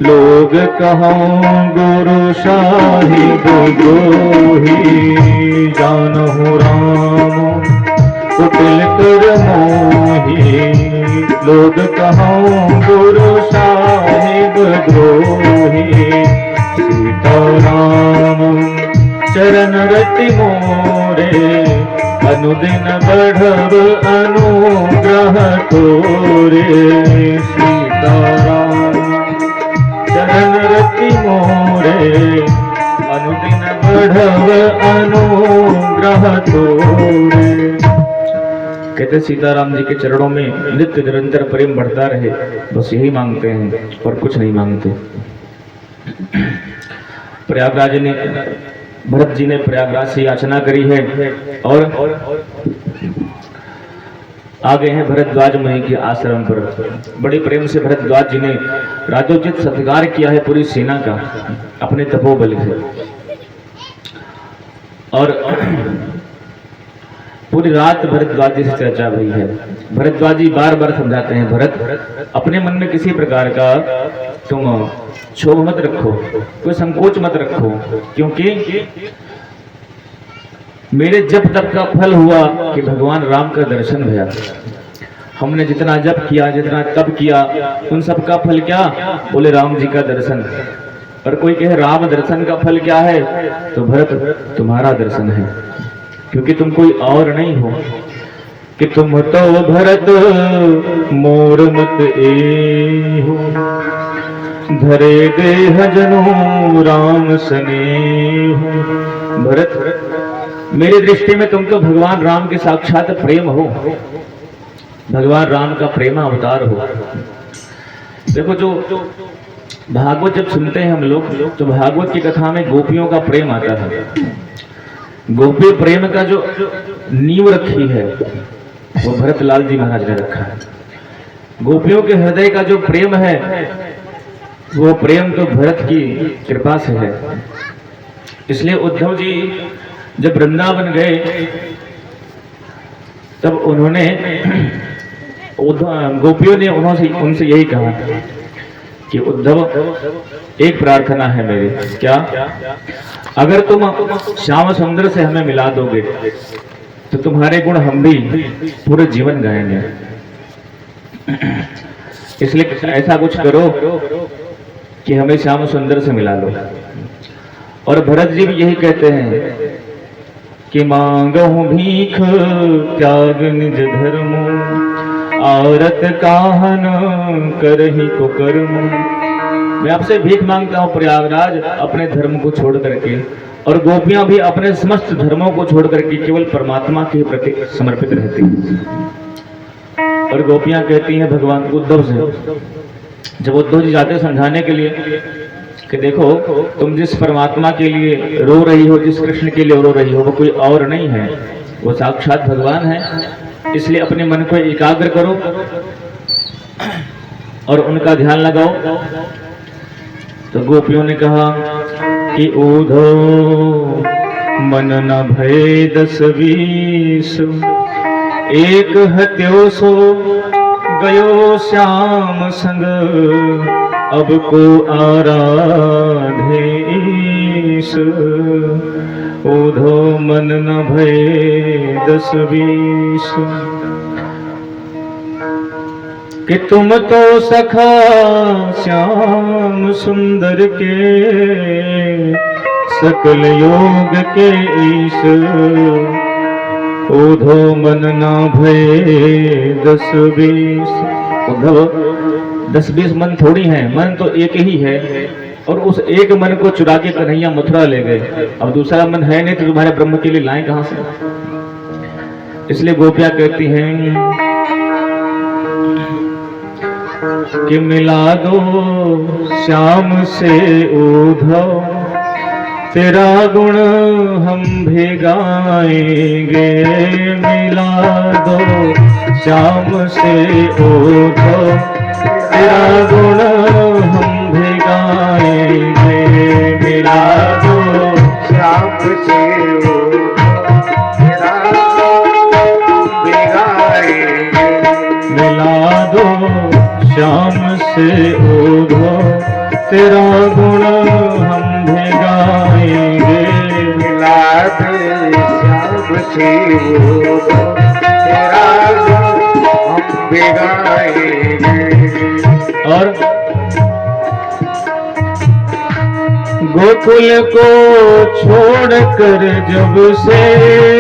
लोग कहों गुरु साहिब द्रोही। जानो राम कुटिल कर मोही, लोग कहों गुरु साहिब द्रोही। सीताराम चरण रति मोरे, अनुदिन बढ़व अनुग्रह तोरे। सीताराम चरण रति मोरे, अनुदिन बढ़व अनुग्रह तोरे। कहते सीताराम जी के चरणों में नित्य निरंतर प्रेम बढ़ता रहे, बस यही मांगते हैं और कुछ नहीं मांगते। प्रयागराज ने भरत जी ने प्रयागराज से याचना करी है और आ गए हैं भरद्वाज मुनि के आश्रम पर। बड़े प्रेम से भरद्वाज जी ने राजोचित सत्कार किया है पूरी सेना का अपने तपोबल से, और पूरी रात भरद्वाज जी से चर्चा हुई है। भरद्वाज जी बार बार समझाते हैं भरत अपने मन में किसी प्रकार का तुम क्षोभ मत रखो, कोई संकोच मत रखो, क्योंकि मेरे जप तप का फल हुआ कि भगवान राम का दर्शन भया। हमने जितना जप किया जितना तप किया उन सब का फल क्या? बोले राम जी का दर्शन। और कोई कहे राम दर्शन का फल क्या है? तो भरत तुम्हारा दर्शन है, क्योंकि तुम कोई और नहीं हो कि तुम तो भरत मोर मत ए हो, धरे देह जनो राम स्नेह। भरत मेरी दृष्टि में तुम तो भगवान राम के साक्षात प्रेम हो, भगवान राम का प्रेम अवतार हो। देखो जो भागवत जब सुनते हैं हम लोग तो भागवत की कथा में गोपियों का प्रेम आता है। गोपी प्रेम का जो नींव रखी है वो भरत लाल जी महाराज ने रखा है। गोपियों के हृदय का जो प्रेम है वो प्रेम तो भरत की कृपा से है। इसलिए उद्धव जी जब वृंदावन गए तब उन्होंने गोपियों ने उनसे यही कहा कि उद्धव, एक प्रार्थना है मेरी, क्या? अगर तुम श्याम सुंदर से हमें मिला दोगे तो तुम्हारे गुण हम भी पूरे जीवन गाएंगे। इसलिए ऐसा कुछ करो कि हमें श्याम सुंदर से मिला लो। और भरत जी भी यही कहते हैं कि मांगहु भीख त्याग निज धर्म, औरत काहन करहि कुकर्म। मैं आपसे भीख मांगता हूँ प्रयागराज, अपने धर्म को छोड़ करके, और गोपियां भी अपने समस्त धर्मों को छोड़ करके केवल परमात्मा के प्रति समर्पित रहती हैं। और गोपियां कहती हैं भगवान उद्धव से, जब उद्धव जी जाते समझाने के लिए कि देखो तुम जिस परमात्मा के लिए रो रही हो, जिस कृष्ण के लिए रो रही हो, वो कोई और नहीं है, वो साक्षात भगवान है। इसलिए अपने मन को एकाग्र करो और उनका ध्यान लगाओ। तो गोपियों ने कहा कि उद्धव मन न भय 10-20, एक हत्यो सो गयो श्याम संग, अब को आराधे ईश। उद्धव मन न भय 10-20, कि तुम तो सखा श्याम सुंदर के, सकल योग के ईश। उद्धव मन न भय 10-20। उद्धव 10-20 मन थोड़ी हैं, मन तो एक ही है, और उस एक मन को चुरा के कन्हैया मथुरा ले गए। अब दूसरा मन है नहीं तो तुम्हारे ब्रह्म के लिए लाएं कहां से? इसलिए गोपियां कहती हैं कि मिला दो श्याम से उद्धव, तेरा गुण हम भी गाएंगे। मिला दो श्याम से उद्धव, तेरा गुण हम भी गाएंगे। मिला दो श्याम से तेरा भी गाएंगे। मिला दो श्याम से उद्धव, तेरा गुण हम भी गाएंगे। मिला दे श्याम से तेरा हम भी गाएंगे। और गोकुल को छोड़कर जब से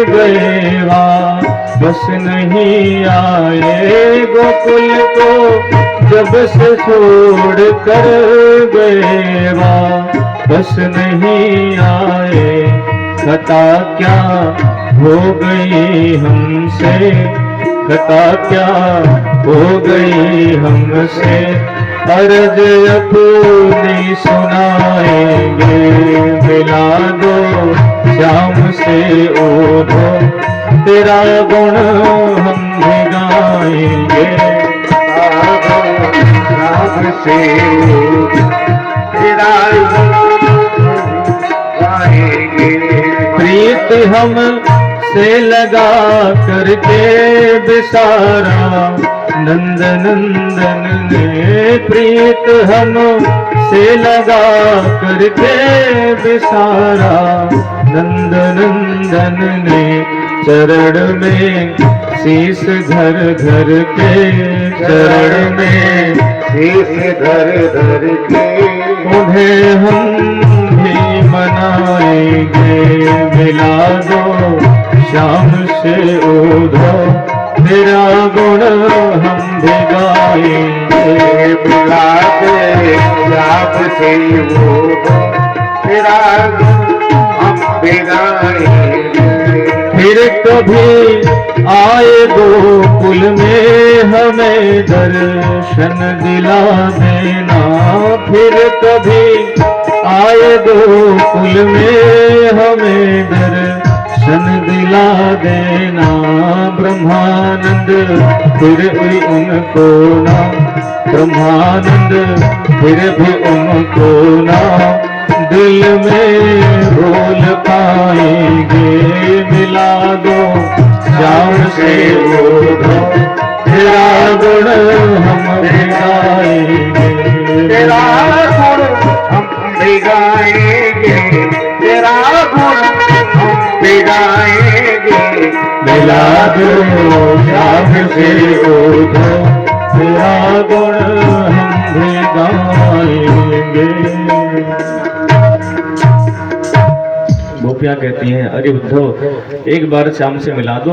गए वापस नहीं आए। गोकुल को जब से छोड़कर गए वापस नहीं आए। खता क्या हो गई हमसे, खता क्या हो गई हमसे, अर्ज अपनी सुनाएंगे। मिला दो श्याम से उद्धव, तेरा गुण हम भी गाएंगे। श्याम से तेरा गाएंगे। प्रीत हम से लगा करके बिसारा, नंद नंदन ने प्रीत हम से लगा करके बिसारा। नंद नंदन ने चरण में शीश धर धर के, चरण में शीश धर धर के उन्हें हम भी मनाएंगे। मिला दो श्याम से उद्धव, तेरा गुण हम भी गाएंगे। मिला दे श्याम से उद्धव, तेरा गुण हम भी गाएंगे। फिर कभी आए गोकुल में हमें दर्शन दिला देना। फिर कभी आए गोकुल में हमें दर्शन दिला देना। ब्रह्मानंद फिर भी उनको ना, ब्रह्मानंद फिर भी उनको ना दिल में भूल पाएंगे। श्याम से ओढ़ो तेरा गुण हम भी गाएंगे, तेरा गुण हम भी गाएंगे, तेरा गुण हम भी गाएंगे। मिला दो श्याम से ओढ़ो तेरा गुण हम भी गाएंगे। गोपियां कहती हैं, अरे उद्धव एक बार श्याम से मिला दो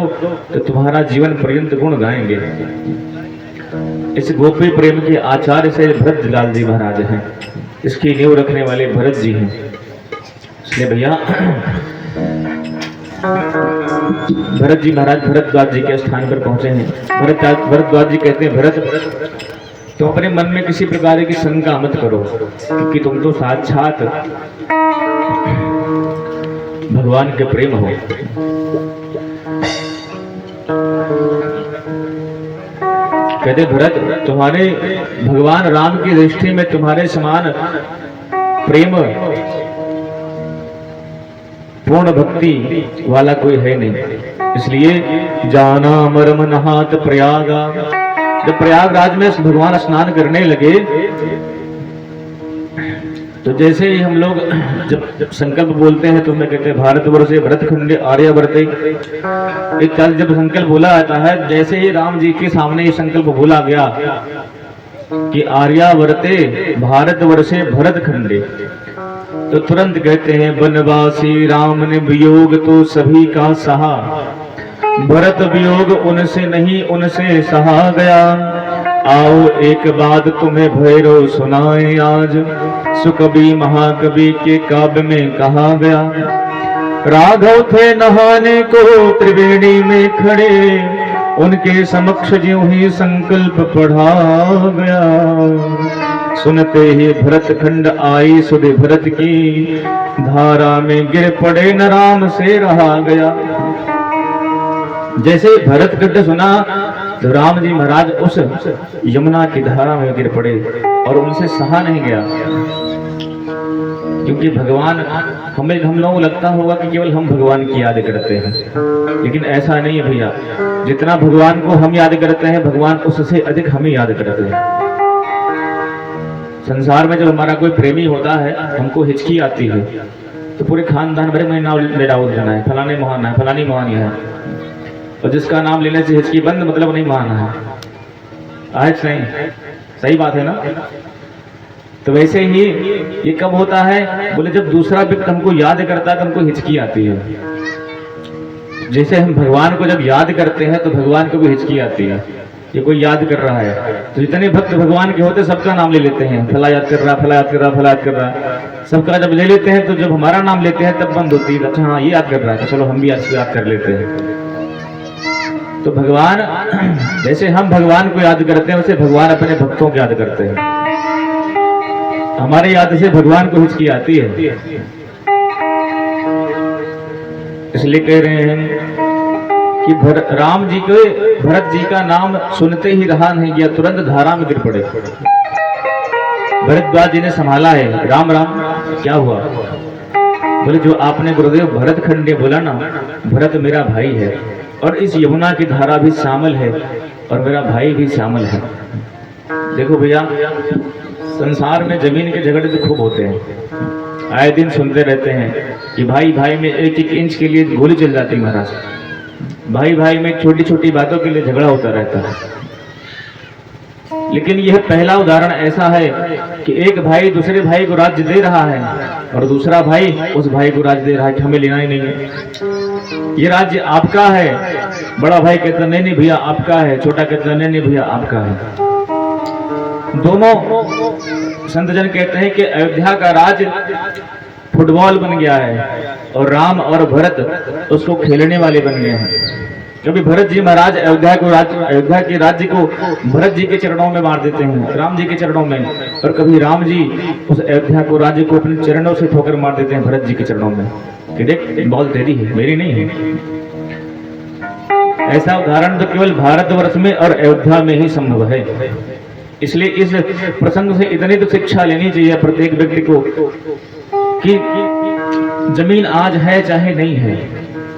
तो तुम्हारा जीवन पर्यंत गुण गाएंगे। इस गोपी प्रेम के आचार्य से भरत लाल जी महाराज हैं, इसकी नींव रखने वाले भरत जी हैं। इसलिए भैया भरत जी महाराज भरद्वाज जी के स्थान पर पहुंचे हैं। भरद्वाज जी कहते हैं, भरत तुम अपने मन में किसी प्रकार की शंका मत करो, क्योंकि तुम तो साक्षात भगवान के प्रेम हो। कहते भरत तुम्हारे भगवान राम की दृष्टि में तुम्हारे समान प्रेम पूर्ण भक्ति वाला कोई है नहीं। इसलिए जाना मरम नहात प्रयागा, जब प्रयागराज में भगवान स्नान करने लगे तो जैसे ही हम लोग जब संकल्प बोलते हैं तो मैं कहते हैं भारतवर्षे भरतखंडे आर्यावर्ते, इत्यादि जब संकल्प बोला जाता है, जैसे ही राम जी के सामने ये संकल्प बोला गया कि आर्यावर्ते भारतवर्षे भरतखंडे, तो तुरंत कहते हैं वनवासी राम ने वियोग तो सभी का सहा, भरत वियोग उनसे नहीं उनसे सहा गया। आओ एक बात तुम्हें भैरव सुनाए आज, सुकवि महाकवि के काव्य में कहा गया। राघव थे नहाने को त्रिवेणी में खड़े, उनके समक्ष ज्यों ही संकल्प पढ़ा गया। सुनते ही भरतखंड आई सुधि भरत की, धारा में गिर पड़े न राम से रहा गया। जैसे भरतखंड सुना तो राम जी महाराज उस यमुना की धारा में गिर पड़े और उनसे सहा नहीं गया। क्योंकि भगवान हम लोगों को लगता होगा कि केवल हम भगवान की याद करते हैं, लेकिन ऐसा नहीं है भैया। जितना भगवान को हम याद करते हैं, भगवान उससे अधिक हमें याद करते हैं। संसार में जब हमारा कोई प्रेमी होता है, हमको हिचकी आती है तो पूरे खानदान भरे में नाम ले डाल देना है, फलाने महान है, फलानी महान है, और जिसका नाम लेने से हिचकी बंद मतलब नहीं माना है। आज नहीं, सही बात है ना। तो वैसे ही ये कब होता है, बोले जब दूसरा व्यक्ति हमको याद करता है तो हमको हिचकी आती है। जैसे हम भगवान को जब याद करते हैं तो भगवान को भी हिचकी आती है। ये कोई याद कर रहा है तो जितने भक्त भगवान के होते सबका नाम ले लेते हैं, फला याद कर रहा, फला याद कर रहा, फला याद कर रहा, सबका जब ले लेते हैं तो जब हमारा नाम लेते हैं तब बंद होती है। अच्छा हाँ ये याद कर रहा है तो चलो हम भी याद कर लेते हैं। तो भगवान जैसे हम भगवान को याद करते हैं, वैसे भगवान अपने भक्तों को याद करते हैं। हमारे याद से भगवान को हिचकी आती है। इसलिए कह रहे हैं कि राम जी के भरत जी का नाम सुनते ही रहा नहीं गया, तुरंत धारा में गिर पड़े। भरद्वाज जी ने संभाला है, राम राम क्या हुआ? बोले जो आपने गुरुदेव भरतखंड ने बोला ना, भरत मेरा भाई है और इस यमुना की धारा भी शामिल है और मेरा भाई भी शामिल है। देखो भैया, संसार में जमीन के झगड़े तो खूब होते हैं, आए दिन सुनते रहते हैं कि भाई भाई में एक एक इंच के लिए गोली चल जाती है महाराज, भाई भाई में छोटी छोटी बातों के लिए झगड़ा होता रहता है। लेकिन यह पहला उदाहरण ऐसा है कि एक भाई दूसरे भाई को राज्य दे रहा है और दूसरा भाई उस भाई को राज्य दे रहा है कि हमें लेना ही नहीं है, ये राज्य आपका है। बड़ा भाई कहता नहीं नहीं भैया आपका है, छोटा कहता नहीं नहीं भैया आपका है। दोनों संत जन कहते हैं कि अयोध्या का राज फुटबॉल बन गया है और राम और भरत उसको खेलने वाले बन गए हैं। कभी भरत जी महाराज अयोध्या के राज्य को भरत जी के चरणों में मार देते हैं, राम जी के चरणों में, और कभी राम जी उस अयोध्या को राज्य को अपने चरणों से ठोकर मार देते हैं भरत जी के चरणों में कि देख बॉल तेरी है मेरी नहीं है। ऐसा उदाहरण तो केवल भारतवर्ष में और अयोध्या में ही संभव है। इसलिए इस प्रसंग से इतनी तो शिक्षा लेनी चाहिए प्रत्येक व्यक्ति को कि जमीन आज है चाहे नहीं है,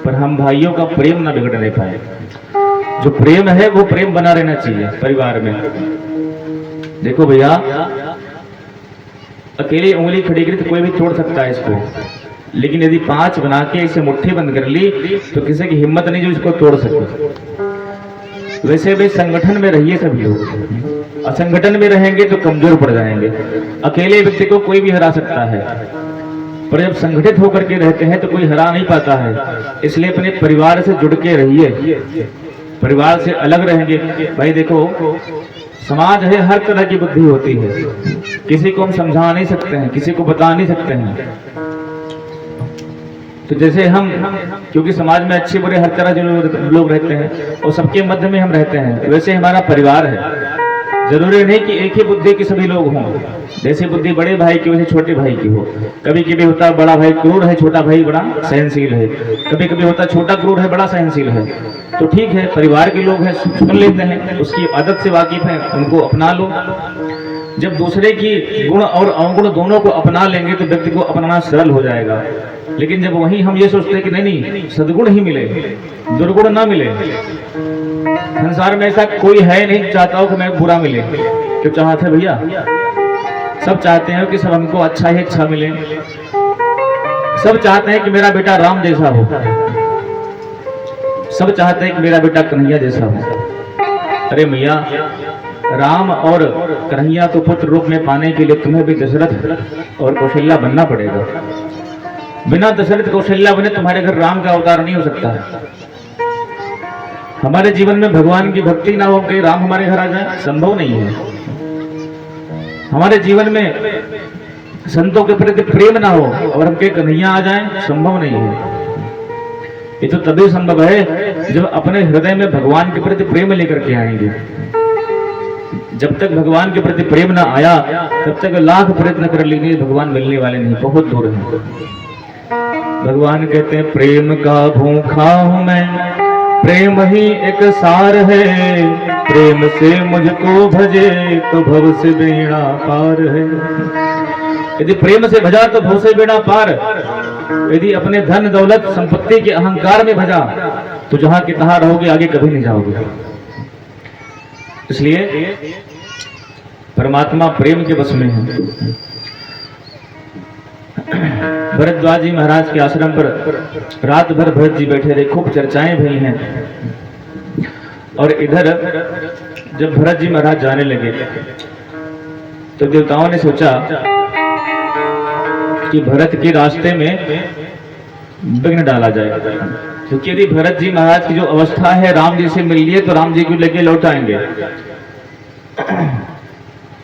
पर हम भाइयों का प्रेम ना बिगड़ने पाए। जो प्रेम है वो प्रेम बना रहना चाहिए परिवार में। देखो भैया, अकेली उंगली खड़ी करी तो कोई भी तोड़ सकता है इसको, लेकिन यदि 5 बना के इसे मुट्ठी बंद कर ली तो किसी की हिम्मत नहीं जो इसको तोड़ सके। वैसे भी संगठन में रहिए सभी लोग, असंगठन में रहेंगे तो कमजोर पड़ जाएंगे। अकेले व्यक्ति को कोई भी हरा सकता है, पर जब संगठित होकर के रहते हैं तो कोई हरा नहीं पाता है। इसलिए अपने परिवार से जुड़ के रहिए, परिवार से अलग रहेंगे। भाई देखो, समाज है, हर तरह की बुद्धि होती है, किसी को हम समझा नहीं सकते हैं, किसी को बता नहीं सकते हैं। तो जैसे हम, क्योंकि समाज में अच्छे बुरे हर तरह के लोग रहते हैं और सबके मध्य में हम रहते हैं, वैसे हमारा परिवार है। जरूरी नहीं कि एक ही बुद्धि के सभी लोग हों। जैसे बुद्धि बड़े भाई की वैसे छोटे भाई की हो। कभी कभी होता है बड़ा भाई क्रूर है, छोटा भाई बड़ा सहनशील है। कभी कभी होता है छोटा क्रूर है, बड़ा सहनशील है। तो ठीक है, परिवार के लोग हैं, सुन लेते हैं, उसकी आदत से वाकिफ हैं, उनको अपना लो। जब दूसरे की गुण और अवगुण दोनों को अपना लेंगे तो व्यक्ति को अपनाना सरल हो जाएगा। लेकिन जब वहीं हम ये सोचते हैं कि नहीं सद्गुण ही मिले, दुर्गुण ना मिले, संसार में ऐसा कोई है नहीं चाहता हो कि मैं बुरा मिले। क्यों चाहते भैया? सब चाहते हैं कि सब हमको अच्छा ही अच्छा मिले। सब चाहते हैं कि मेरा बेटा राम जैसा हो, सब चाहते हैं कि मेरा बेटा कन्हैया जैसा हो। अरे भैया, राम और कन्हैया तो पुत्र रूप में पाने के लिए तुम्हें भी दशरथ और कौशल्या बनना पड़ेगा। बिना दशरथ कौशल्या बने तुम्हारे घर राम का अवतार नहीं हो सकता है। हमारे जीवन में भगवान की भक्ति ना हो कि राम हमारे घर आ जाए, संभव नहीं है। हमारे जीवन में संतों के प्रति प्रेम ना हो और हम के कन्हैया आ जाएं, संभव नहीं है। ये तो तभी संभव है जब अपने हृदय में भगवान के प्रति प्रेम लेकर के आएंगे। जब तक भगवान के प्रति प्रेम ना आया तब तक लाख प्रयत्न कर लेंगे, भगवान मिलने वाले नहीं, बहुत दूर है। भगवान कहते हैं प्रेम का भूखा हूं मैं, प्रेम ही एक सार है, प्रेम से मुझको भजे तो भव से बेड़ा पार है। यदि प्रेम से भजा तो भव से बेड़ा पार। यदि अपने धन दौलत संपत्ति के अहंकार में भजा तो जहां की तहां रहोगे, आगे कभी नहीं जाओगे। इसलिए परमात्मा प्रेम के बस में है। भरद्वाज जी महाराज के आश्रम पर रात भर भरत जी बैठे रहे, खूब चर्चाएं भई हैं। और इधर जब भरत जी महाराज जाने लगे तो देवताओं ने सोचा कि भरत के रास्ते में विघ्न डाला जाए, क्योंकि यदि भरत जी महाराज की जो अवस्था है राम जी से मिल लिए तो राम जी को लेके लौट आएंगे,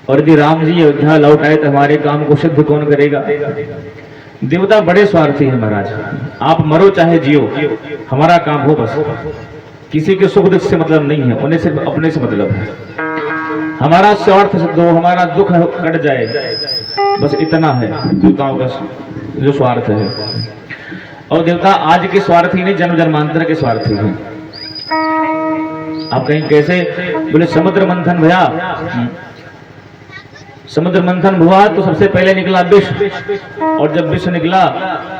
और यदि राम जी अयोध्या लौट आए तो हमारे काम को सिद्ध कौन करेगा? देवता बड़े स्वार्थी है महाराज, आप मरो चाहे जियो, हमारा काम हो बस। किसी के सुख दुख से मतलब नहीं है, उन्हें सिर्फ अपने से मतलब है। हमारा स्वार्थ सिद्ध हो, हमारा दुख कट जाए, बस इतना है देवताओं का जो स्वार्थ है। और देवता आज के स्वार्थी नहीं, जन्म जन्मांतर के स्वार्थी हैं। आप कहीं कैसे बोले समुद्र मंथन भया, समुद्र मंथन हुआ तो सबसे पहले निकला विष, और जब विष निकला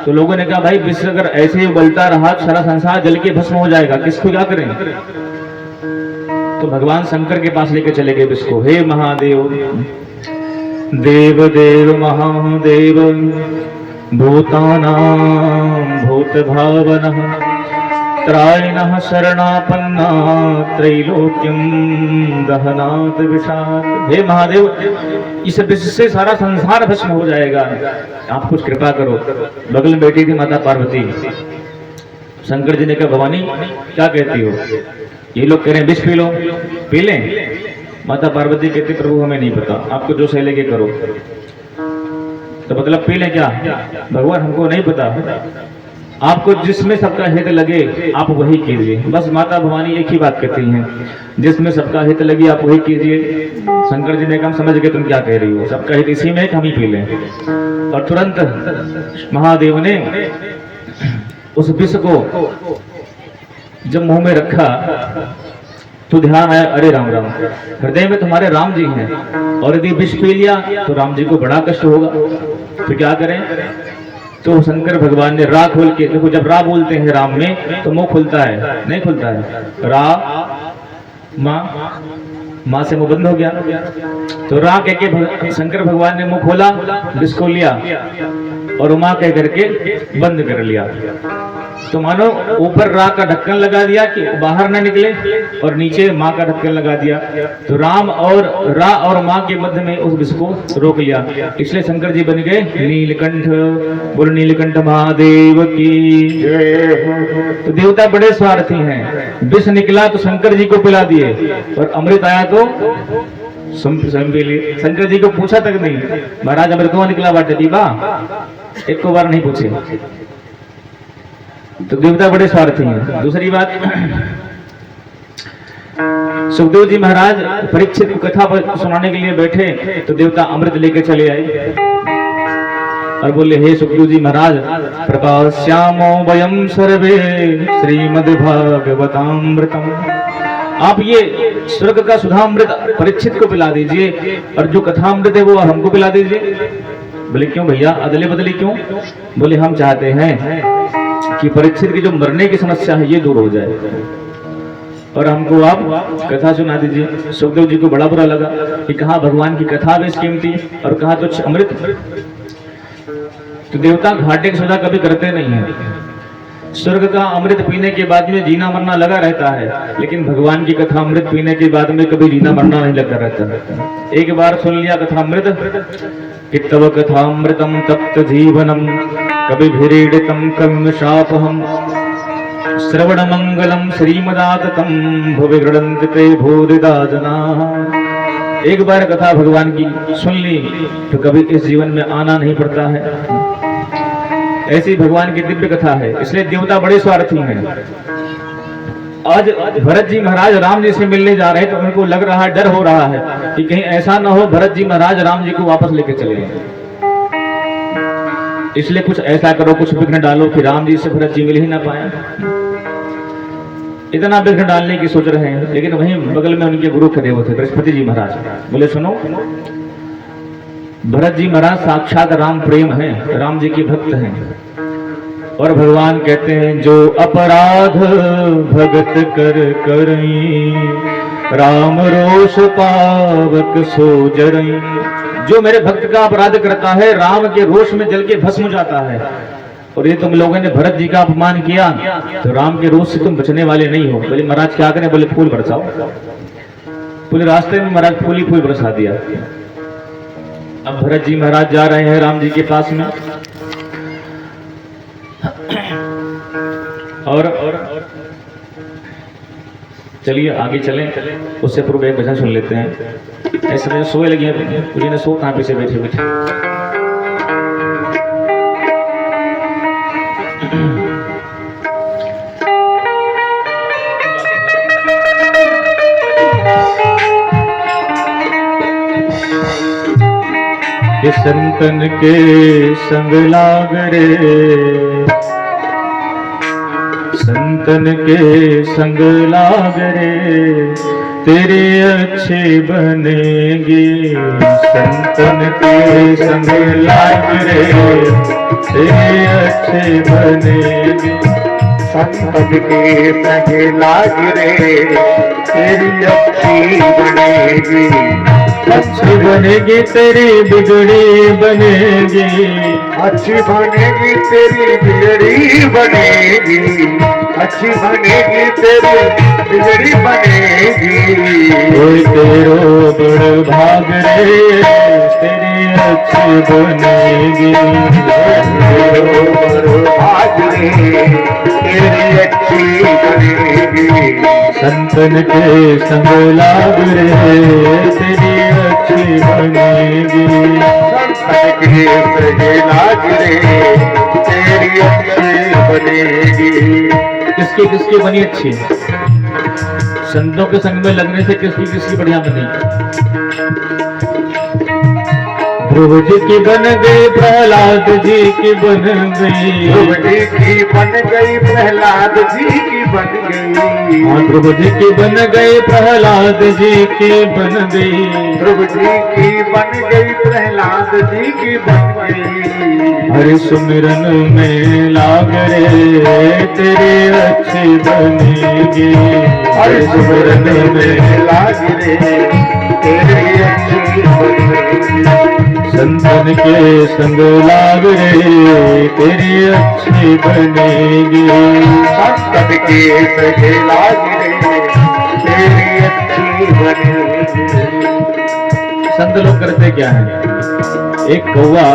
तो लोगों ने कहा भाई विष अगर ऐसे ही उबलता रहा तो सारा संसार जल के भस्म हो जाएगा, किसको क्या करें? तो भगवान शंकर के पास लेके चले गए विष को। हे महादेव, देव देव महादेव, भूतानां भूत भावनः, त्रायिणः शरणापन्ना, त्रैलोक्यं दहनात् विषात्। हे महादेव, इस विष से सारा संसार भस्म हो जाएगा, आप कुछ कृपा करो। बगल में बैठी थी माता पार्वती। शंकर जी ने कहा भवानी क्या कहती हो? ये लोग कह रहे हैं विष पी लो, पी लें? माता पार्वती कहती प्रभु हमें नहीं पता, आपको जो सही लगे करो। तो मतलब पी लें क्या? भगवान हमको नहीं पता, आपको जिसमें सबका हित लगे आप वही कीजिए। बस माता भवानी एक ही बात कहती हैं, जिसमें सबका हित लगे आप वही कीजिए। शंकर जी ने कहा समझ गए तुम क्या कह रही हो, सबका हित इसी में हम ही पी लें। और तुरंत महादेव ने उस विष को जब मुंह में रखा तो ध्यान आया, अरे राम राम, हृदय में तुम्हारे राम जी हैं, और यदि विष पी लिया तो राम जी को बड़ा कष्ट होगा। तो क्या करें? तो शंकर भगवान ने रा खोल के, देखो जब रा बोलते हैं राम में तो मुंह खुलता है, नहीं खुलता है, रा माँ से मुंह बंद हो गया। तो रा कह के शंकर भगवान ने मुंह खोला, जिसको लिया, और उमा कह करके बंद कर लिया। तो मानो ऊपर रा का ढक्कन लगा दिया कि बाहर ना निकले, और नीचे माँ का ढक्कन लगा दिया। तो राम और रा और माँ के मध्य में उस विष को रोक लिया। इसलिए शंकर जी बन गए नीलकंठ। बोल नीलकंठ महादेव की। तो देवता बड़े स्वार्थी हैं, विष निकला तो शंकर जी को पिला दिए, और अमृत आया तो स्वयं के लिए। शंकर जी को पूछा तक नहीं, महाराज अमृत कहाँ निकला बाटे दीबा, एक को बार नहीं पूछे। तो देवता बड़े स्वार्थी हैं। दूसरी बात, सुखदेव जी महाराज परीक्षित को कथा सुनाने के लिए बैठे, तो देवता अमृत लेके चले आए और बोले, हे सुखदेव जी महाराज, प्रकाश्यामो वयम सर्वे श्रीमद्भागवतामृतम। आप ये स्वर्ग का सुधामृत परीक्षित को पिला दीजिए, और जो कथामृत है वो हमको पिला दीजिए। बोले क्यों भैया, अदले बदले क्यों? बोले हम चाहते हैं कि परीक्षित की जो मरने की समस्या है ये दूर हो जाए, और हमको आप कथा सुना दीजिए। सुखदेव जी को बड़ा बुरा लगा कि कहा भगवान की कथा बेश कीमती और कहा तो अमृत। तो देवता घाटे की सौदा कभी करते नहीं है। स्वर्ग का अमृत पीने के बाद में जीना मरना लगा रहता है, लेकिन भगवान की कथा अमृत पीने के बाद में कभी जीना मरना नहीं लगता रहता। एक बार सुन लिया कथा अमृत कि तव कथामृतम तप्त जीवनम कभी भिरीडितम कम शापहम श्रवण मंगलम श्रीमदाततम भुवि गृणन्ति ते भूरिदा जना। एक बार कथा भगवान की सुन ली तो कभी इस जीवन में आना नहीं पड़ता है। ऐसी भगवान की दिव्य कथा है, इसलिए देवता बड़े स्वार्थी हैं। आज भरत जी महाराज राम जी से मिलने जा रहे हैं, तो उनको लग रहा है, डर हो रहा है कि कहीं ऐसा ना हो भरत जी महाराज राम जी को वापस लेके चले जाएं। इसलिए कुछ ऐसा करो, कुछ विघ्न डालो कि राम जी से भरत जी मिल ही ना पाए। इतना विघ्न डालने की सोच रहे हैं, लेकिन वहीं बगल में उनके गुरु खड़े हुए थे, बृहस्पति जी महाराज। बोले सुनो, भरत जी महाराज साक्षात राम प्रेम है, राम जी के भक्त हैं, और भगवान कहते हैं जो अपराध भगत कर करई राम रोष पावक सो जरई। जो मेरे भक्त का अपराध करता है राम के रोष में जल के भस्म हो जाता है। और ये तुम लोगों ने भरत जी का अपमान किया तो राम के रोष से तुम बचने वाले नहीं हो। बोले महाराज क्या करें? बोले फूल बरसाओ। पूरे रास्ते में महाराज फूल ही फूल बरसा दिया। अब भरत जी महाराज जा रहे हैं राम जी के पास में, और चलिए आगे चलें, उससे पूर्व एक भजन सुन लेते हैं। ऐसे में सोए लगे हैं, मुझे ने सो कहाँ पे से बैठे बैठे। ये संतन के संग लाग रे, संतन के संग लाग रे, तेरे अच्छे बनेगी। संतन के संग लाग रे, तेरे अच्छे बनेगी। संतन के संग लाग रे, तेरी अच्छी बनेगी। अच्छी बनेगी तेरी बिगड़ी बनेगी। अच्छी बनेगी तेरी बिगड़ी बनेगी। अच्छी बनेगी तेरी बिगड़ी बनेगी। कोई तेरो बड़ भाग रे, तेरी अच्छी बनेगी। तेरो बड़ भाग रे, तेरी अच्छी बनेगी। संतन के संग लाग रे, तेरी अच्छी बनेगी। संतन के संग लाग रे, तेरी अच्छी बनेगी। किसकी किसकी बनी अच्छी? संतों के संग में लगने से किसकी किसकी बढ़िया बनी? ध्रुव जी की बन गई, प्रहलाद जी की बन गई। ध्रुव जी की बन गई, प्रहलाद जी की बन गई। हाँ, ध्रुव जी की बन गई, प्रहलाद जी की बन गई। ध्रुव जी की बन गई, प्रहलाद जी की बन गई। हरि सुमिरन में लाग रे, तेरी अच्छी बनेगी। हरि सुमिरन में लाग रे, तेरी अच्छी बनेगी। संतन के संग लाग रे, तेरी अच्छी बनेगी। संतन के संग लाग रे, तेरी अच्छी बनेगी। संत लोग करते क्या है? एक कौवा,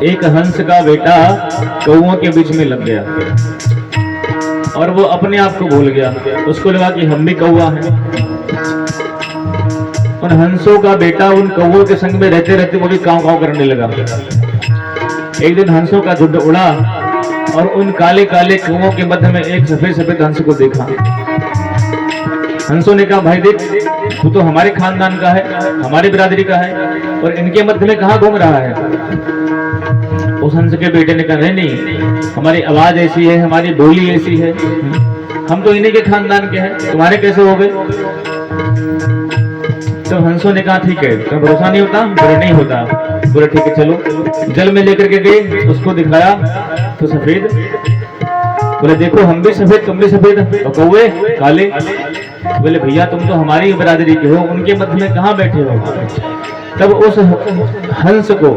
एक हंस का बेटा कौओं के बीच में लग गया और वो अपने आप को भूल गया। उसको लगा कि हम भी कौवा हैं। उन हंसों का बेटा उन कौओं के संग में रहते रहते वो भी कांव कांव करने लगा। एक दिन हंसों का झुंड उड़ा और उन काले काले कौओं के मध्य में एक सफेद सफेद हंस को देखा। हंसों ने कहा, भाई देख, तू तो हमारे खानदान का है, हमारी बिरादरी का है, और इनके मध्य में कहाँ घूम रहा है? उस हंस के बेटे ने कहा, नहीं, हमारी आवाज ऐसी है, हमारी बोली ऐसी है, हम तो इन्हीं के खानदान के हैं, तुम्हारे कैसे हो गए? तो हंसों ने कहा, ठीक है, तुम्हें भरोसा नहीं होता? बोले नहीं होता। बोले ठीक है, चलो। जल में लेकर के गए, उसको दिखाया तो सफेद। बोले देखो, हम भी सफेद, तुम भी सफेद, और कौवे काले। बोले भैया, तुम तो हमारी बिरादरी के हो, उनके मध्य में कहाँ बैठे हो? तब उस हंस को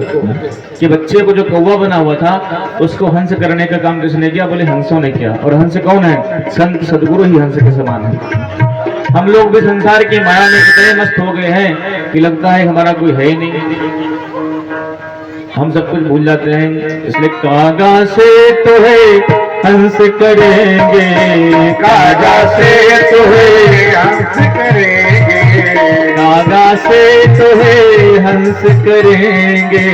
के बच्चे को जो कौवा बना हुआ था, उसको हंस करने का काम किसने किया? बोले हंसों ने किया। और हंस कौन है? संत सदगुरु ही हंस के समान है। हम लोग भी संसार की माया में इतने मस्त हो गए हैं कि लगता है हमारा कोई है ही नहीं, हम सब कुछ भूल जाते हैं। इसलिए कागा से तो है हंस करेंगे, कागा से तो है हंस करेंगे। कागा से तो है हंस करेंगे।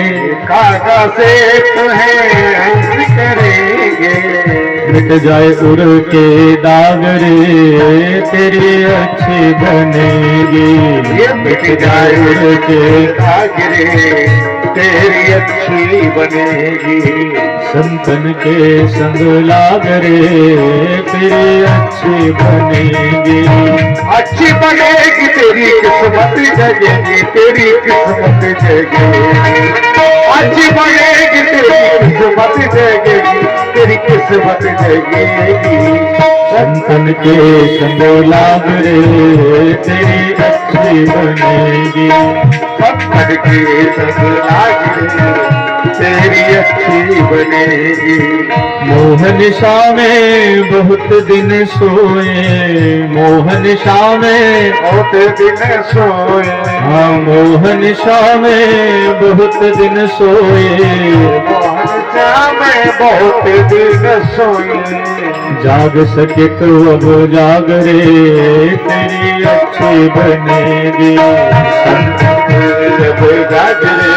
कागा से तो है हंस करेंगे। मिट जाए उड़ के दाग रे, तेरी अच्छी बनेगी। ये मिट जाए उड़ के दाग रे, तेरी अच्छी बनेगी। संतन के संग लाग रे, तेरी अच्छी बनेगी। अच्छी बनेगी तेरी किस्मत जगेगी, तेरी किस्मत जगेगी। अच्छी बनेगी तेरी किस्मत जगेगी, तेरी किस्मत जगेगी। संतन के संग लाग रे, तेरी अच्छी बनेगी। संतन के संग लाग रे, तेरी अच्छी बनेगी। मोहन शाह में बहुत दिन सोए, मोहन शाह में बहुत दिन सोए। हाँ, मोहन शाह में बहुत दिन सोए। मोहन शाह में बहुत दिन सोए। जाग सके तो अब जाग रे, तेरी अच्छी बनेगी। जब जाग रे,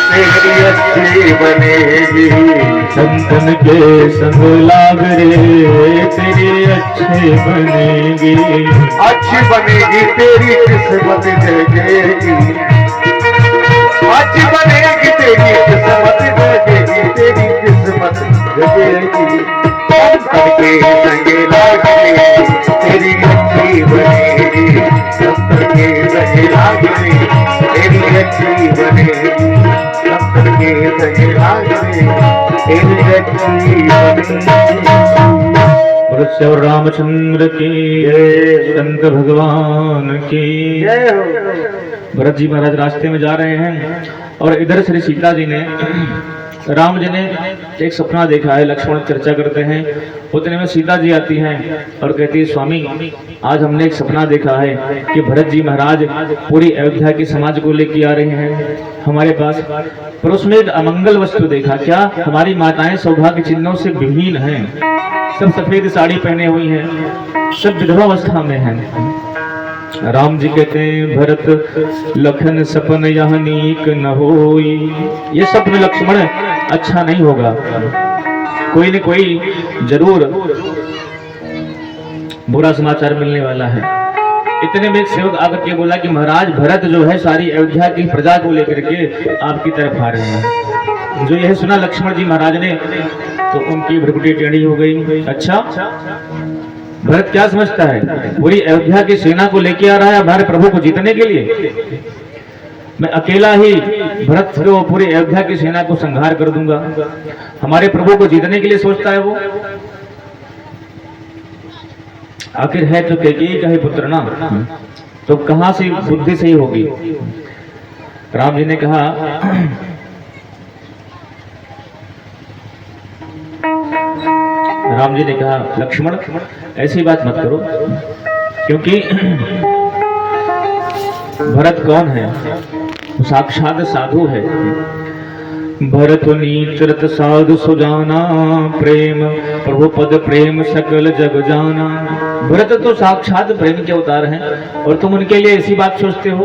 तेरी अच्छी बनेगी। संतन के संग लाग रे, तेरी अच्छी बनेगी। अच्छी बनेगी तेरी किस्मत जगेगी। अच्छी बनेगी तेरी किस्मत जगेगी, तेरी किस्मत जगेगी। संतन के संग लाग रे, तेरी अच्छी बनेगी। संतन के संग लाग रे, तेरी अच्छी बनेगी। संतन के संग लाग रे, तेरी अच्छी बनेगी। श्री रामचंद्र की जय। संत भगवान की जय हो। भरत जी महाराज रास्ते में जा रहे हैं और इधर श्री सीता जी ने, राम जी ने एक सपना देखा है। लक्ष्मण चर्चा करते हैं, उतने में सीता जी आती हैं और कहती है, स्वामी आज हमने एक सपना देखा है कि भरत जी महाराज पूरी अयोध्या के समाज को लेके आ रहे हैं हमारे पास, पर उसमें एक अमंगल वस्तु देखा। क्या? हमारी माताएं सौभाग्य चिन्हों से विहीन हैं, सब सफेद साड़ी पहने हुई हैं, सब विधवावस्था में हैं। राम जी कहते हैं, भरत लखन सपन यह नीक न होई। ये सपन लक्ष्मण अच्छा नहीं होगा, कोई न कोई जरूर बुरा समाचार मिलने वाला है। इतने में एक सेवक आकर के बोला कि महाराज भरत जो है सारी अयोध्या की प्रजा को लेकर के आपकी तरफ आ रहे हैं। जो यह सुना लक्ष्मण जी महाराज ने तो उनकी भ्रुकुटी टेढ़ी हो गई। अच्छा, भरत क्या समझता है, पूरी अयोध्या की सेना को लेके आ रहा है हमारे प्रभु को जीतने के लिए? मैं अकेला ही भरत को पूरी अयोध्या की सेना को संहार कर दूंगा, हमारे प्रभु को जीतने के लिए सोचता है वो? आखिर है तो कैकेयी का ही पुत्र ना, तो कहां से बुद्धि सही होगी? राम जी ने कहा लक्ष्मण ऐसी बात मत करो, क्योंकि भरत कौन है? साक्षात साधु है। भरत नीचरत साधु सुजाना, प्रेम प्रभु पद प्रेम सकल जग जाना। भरत तो साक्षात प्रेम के अवतार हैं और तुम उनके लिए ऐसी बात सोचते हो?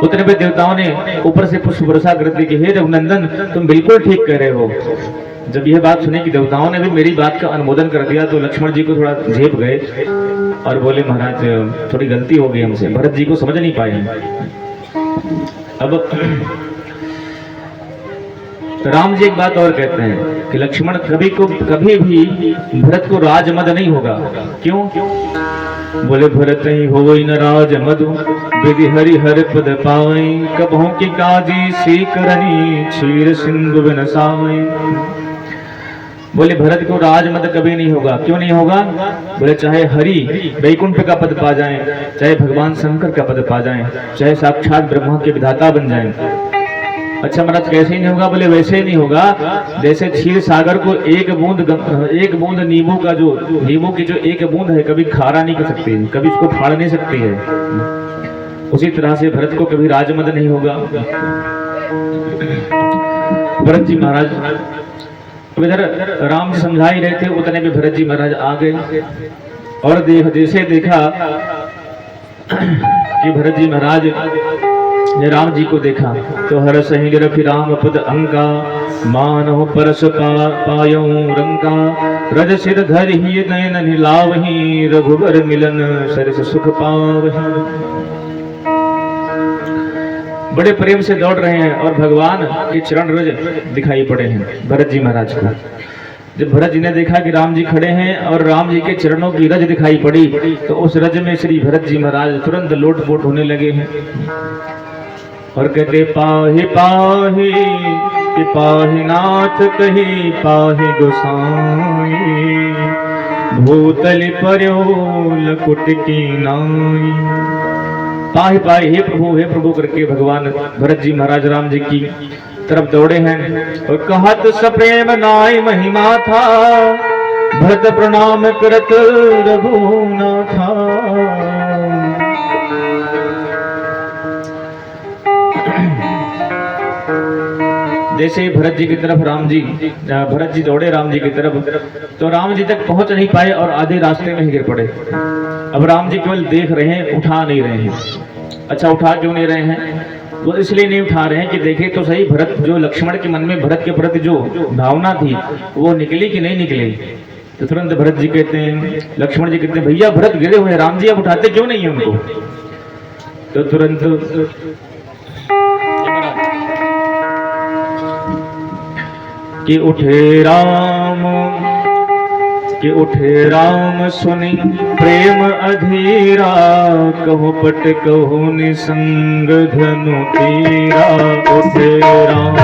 उतने पे देवताओं ने ऊपर से पुष्प वर्षा कर दी कि हे रघुनंदन तुम बिल्कुल ठीक कह रहे हो। जब यह बात सुनी कि देवताओं ने भी मेरी बात का अनुमोदन कर दिया तो लक्ष्मण जी को थोड़ा झेप गए और बोले महाराज थोड़ी गलती हो गई हमसे, भरत जी को समझ नहीं पाए। अब राम जी एक बात और कहते हैं कि लक्ष्मण कभी भी भरत को राजमद नहीं होगा। क्यों? बोले भरत ही हो न राज मधु, विधि हरि हर पद पाए, कबहू की काजी सी करनी, क्षीर सिंधु बिन साए। बोले भरत को राजमद कभी नहीं होगा। क्यों नहीं होगा? बोले चाहे हरि वैकुंठ का पद पा जाएं, चाहे भगवान शंकर का पद पा जाएं, चाहे साक्षात ब्रह्मा के विधाता बन जाएं। अच्छा महाराज कैसे ही नहीं होगा? बोले वैसे ही नहीं होगा जैसे क्षीर सागर को एक बूंद नींबू की जो एक बूंद है कभी खारा नहीं कर सकती, कभी उसको फाड़ नहीं सकती है, उसी तरह से भरत को कभी राजमद नहीं होगा। भरत जी महाराज इधर राम जी समझा ही रहे थे, उतने भी भरत जी महाराज आ गए और जैसे देखा कि भरत जी महाराज ने राम जी को देखा तो हर सही रखी राम पद अंका, मानव परस पायो रंका, रज सिर धर ही नयन निलावही, रघुबर मिलन सरस सुख पावही। बड़े प्रेम से दौड़ रहे हैं और भगवान के चरण रज दिखाई पड़े हैं भरत जी महाराज को। जब भरत जी ने देखा कि राम जी खड़े हैं और राम जी के चरणों की रज दिखाई पड़ी तो उस रज में श्री भरत जी महाराज तुरंत लोटपोट होने लगे हैं और कहते पाहि पाहि कि पाहि नाथ कही पाहि गोसाई, भूतल पर्यो लकुट की नाई। पाहि पाहि हे प्रभु करके भगवान भरत जी महाराज राम जी की तरफ दौड़े हैं और कहत सप्रेम नाई महिमा था, भरत प्रणाम करत रघुनाथा। जैसे भरत जी की तरफ भरत जी दौड़े राम जी की तरफ तो राम जी तक पहुंच नहीं पाए और आधे रास्ते में ही गिर पड़े। अब राम जी केवल देख रहे हैं, उठा नहीं रहे हैं। अच्छा उठा क्यों नहीं रहे हैं? वो इसलिए नहीं उठा रहे हैं कि देखे तो सही भरत जो लक्ष्मण के मन में भरत के प्रति जो भावना थी वो निकली कि नहीं निकली। तो तुरंत भरत जी कहते हैं, लक्ष्मण जी कहते हैं भैया भरत गिरे हुए हैं, राम जी अब उठाते क्यों नहीं है उनको? तो तुरंत कि उठे राम सुनी प्रेम अधीरा, कहो पट कहो निसंग धनु तीरा। उठे राम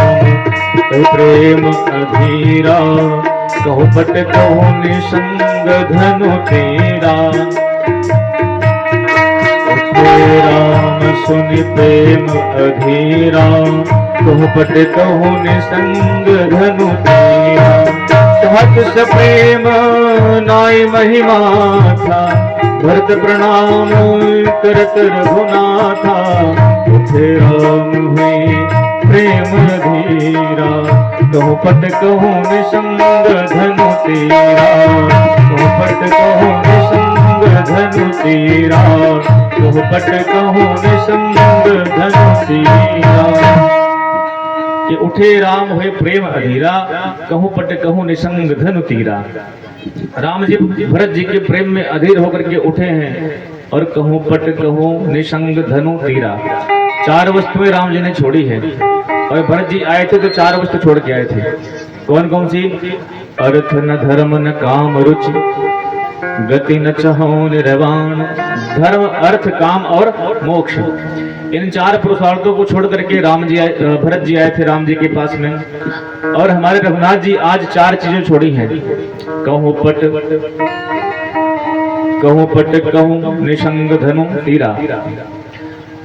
प्रेम अधीरा, कहो पट कहो निसंग धनु तीरा। उठे राम सुनी प्रेम अधीरा, कहो पट कहो निसंग धनु तीरा। कहत सप्रेम नाई महिमा था, भरत प्रणाम करत रघुनाथा। उठे राम हुई प्रेम धीरा, कहो पट कहो निसंग धनु तीरा। कहो पट कहो निसंग धनु तीरा, कहो पट कहो निसंग धनु तीरा। कि उठे राम हुए प्रेम अधीरा, कहूं पट कहूं निसंग धनु तीरा। राम जी भरत जी के प्रेम में अधीर होकर के उठे हैं और कहूँ पट कहूँ निशंग धनु तीरा। 4 वस्तुएं राम जी ने छोड़ी है और भरत जी आए थे तो 4 वस्तु छोड़ के आए थे। कौन कौन सी? अर्थ न धर्म न काम रुचि, गति न चहो निर्वाण। धर्म, अर्थ, काम और मोक्ष, इन 4 पुरुषार्थों को छोड़ करके भरत जी आए थे राम जी के पास में। और हमारे रघुनाथ जी आज 4 चीजें छोड़ी हैं। कहूँ पट कहूँ निशंग धनु तीरा।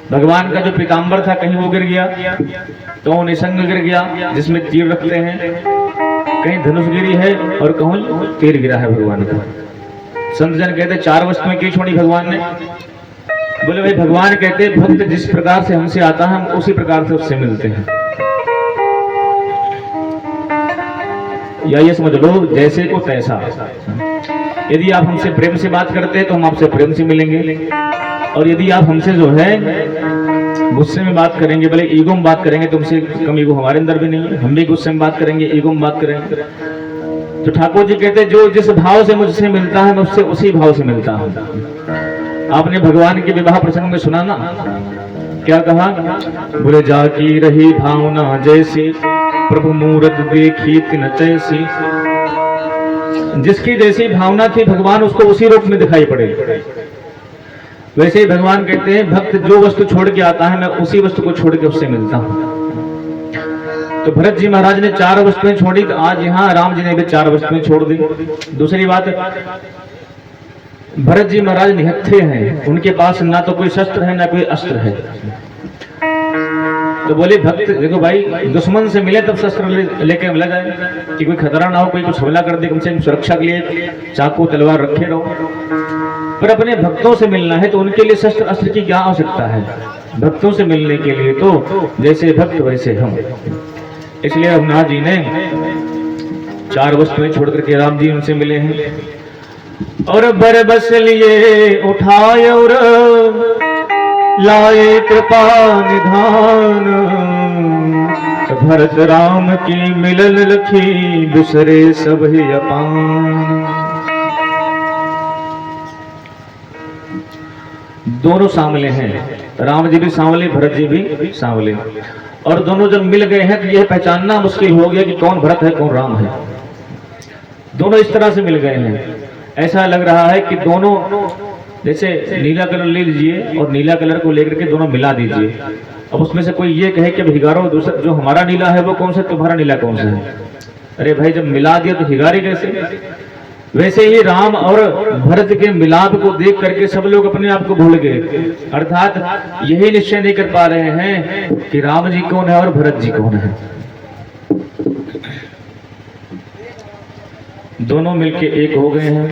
भगवान का जो पीताम्बर था कहीं वो गिर गया, तो निशंग गिर गया जिसमें तीर रखते हैं, कहीं धनुष गिरी है और कहूँ तीर गिरा है भगवान का। संत जन कहते 4 वस्तुएं क्यों छोड़ी भगवान ने? बोले भाई भगवान कहते भक्त जिस प्रकार से हमसे आता है हम उसी प्रकार से उससे मिलते हैं। या ये समझ लो जैसे को तैसा। यदि आप हमसे प्रेम से बात करते हैं तो हम आपसे प्रेम से मिलेंगे, और यदि आप हमसे जो है गुस्से में बात करेंगे, भले ईगो में बात करेंगे, तुमसे कम ईगो हमारे अंदर भी नहीं है, हम भी गुस्से में बात करेंगे, ईगो में बात करेंगे। तो ठाकुर जी कहते जो जिस भाव से मुझसे मिलता है मैं उससे उसी भाव से मिलता हूँ। आपने भगवान के विवाह प्रसंग में सुना ना, क्या कहा? बोले जाकी रही भावना जैसी, प्रभु मूरत देखी तिन तैसी। जिसकी जैसी भावना थी भगवान उसको उसी रूप में दिखाई पड़े। वैसे ही भगवान कहते हैं भक्त जो वस्तु छोड़ के आता है मैं उसी वस्तु को छोड़ के उससे मिलता हूँ। तो भरत जी महाराज ने 4 वस्तुएं छोड़ी, तो आज यहाँ राम जी ने भी 4 वस्तुएं छोड़ दी। दूसरी बात, भरत जी महाराज निहत्थे हैं, उनके पास ना तो कोई शस्त्र है ना कोई अस्त्र है। तो बोले भक्त देखो भाई, दुश्मन से मिले तब शस्त्र लेके मिला जाए कि कोई खतरा ना हो, कोई कुछ हमला कर दे, कम से कम सुरक्षा के लिए चाकू तलवार रखे रहो। पर अपने भक्तों से मिलना है तो उनके लिए शस्त्र अस्त्र की क्या आवश्यकता है? भक्तों से मिलने के लिए तो जैसे भक्त वैसे हम। इसलिए रघुनाथ जी ने 4 वस्तुएं छोड़ करके राम जी उनसे मिले हैं। और बरबस लिए उठाए और लाए कृपा निधान, भरत राम की मिलन लखी बिसरे सब ही अपान। दोनों सांवले हैं, राम जी भी सांवले, भरत जी भी सांवले। और दोनों जब मिल गए हैं तो यह पहचानना मुश्किल हो गया कि कौन भरत है कौन राम है। दोनों इस तरह से मिल गए हैं, ऐसा लग रहा है कि दोनों जैसे नीला कलर ले लीजिए और नीला कलर को लेकर के दोनों मिला दीजिए। अब उसमें से कोई ये कहे कि हिगारो दूसरा, जो हमारा नीला है वो कौन सा, तुम्हारा नीला कौन सा है? अरे भाई जब मिला दिया तो हिगारे कैसे? वैसे ही राम और भरत के मिलाप को देख करके सब लोग अपने आप को भूल गए, अर्थात यही निश्चय नहीं कर पा रहे हैं कि राम जी कौन है और भरत जी कौन है। दोनों मिलके एक हो गए हैं।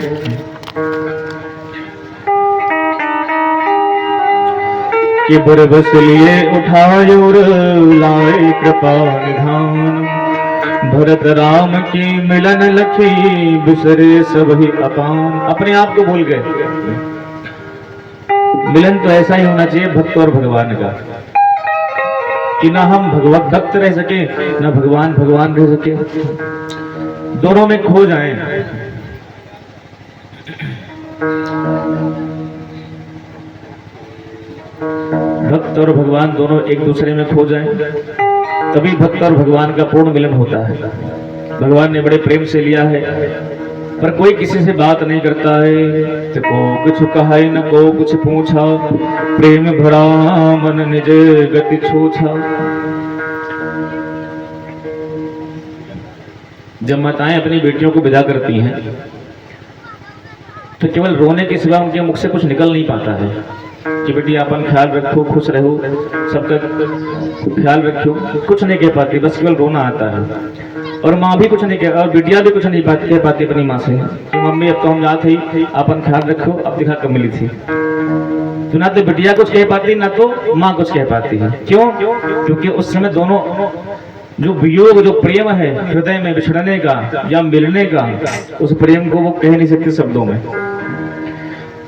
कि बरबस लिए उठाए और लाए कृपा निधान, भरत राम की मिलन लखी बिसरे सब ही अपान। अपने आप को भूल गए। मिलन तो ऐसा ही होना चाहिए भक्त और भगवान का, कि ना हम भगवत भक्त रह सके ना भगवान भगवान रह सके, दोनों में खो जाएं। भक्त और भगवान दोनों एक दूसरे में खो जाएं, तभी भक्त और भगवान का पूर्ण मिलन होता है। भगवान ने बड़े प्रेम से लिया है, पर कोई किसी से बात नहीं करता है। तो को कुछ कहा न को कुछ पूछा, प्रेम भरा मन निज गति छूछा। जब माताएं अपनी बेटियों को विदा करती हैं तो केवल रोने के सिवा उनके मुख से कुछ निकल नहीं पाता है कि बेटी अपन ख्याल रखो, खुश रहो, सबका ख्याल रखो। कुछ नहीं कह पाती, बस केवल रोना आता है। और माँ भी कुछ नहीं कह, और बिटिया भी कुछ नहीं कह पाती अपनी माँ से कि मम्मी अब तो हम जाते ही, अपन ख्याल रखो, अब दिखा कब मिली थी। तो ना तो बिटिया कुछ कह पाती ना तो माँ कुछ कह पाती है। क्यों? क्योंकि उस समय दोनों जो वियोग, जो प्रेम है हृदय में बिछड़ने का या मिलने का, उस प्रेम को वो कह नहीं सकते शब्दों में।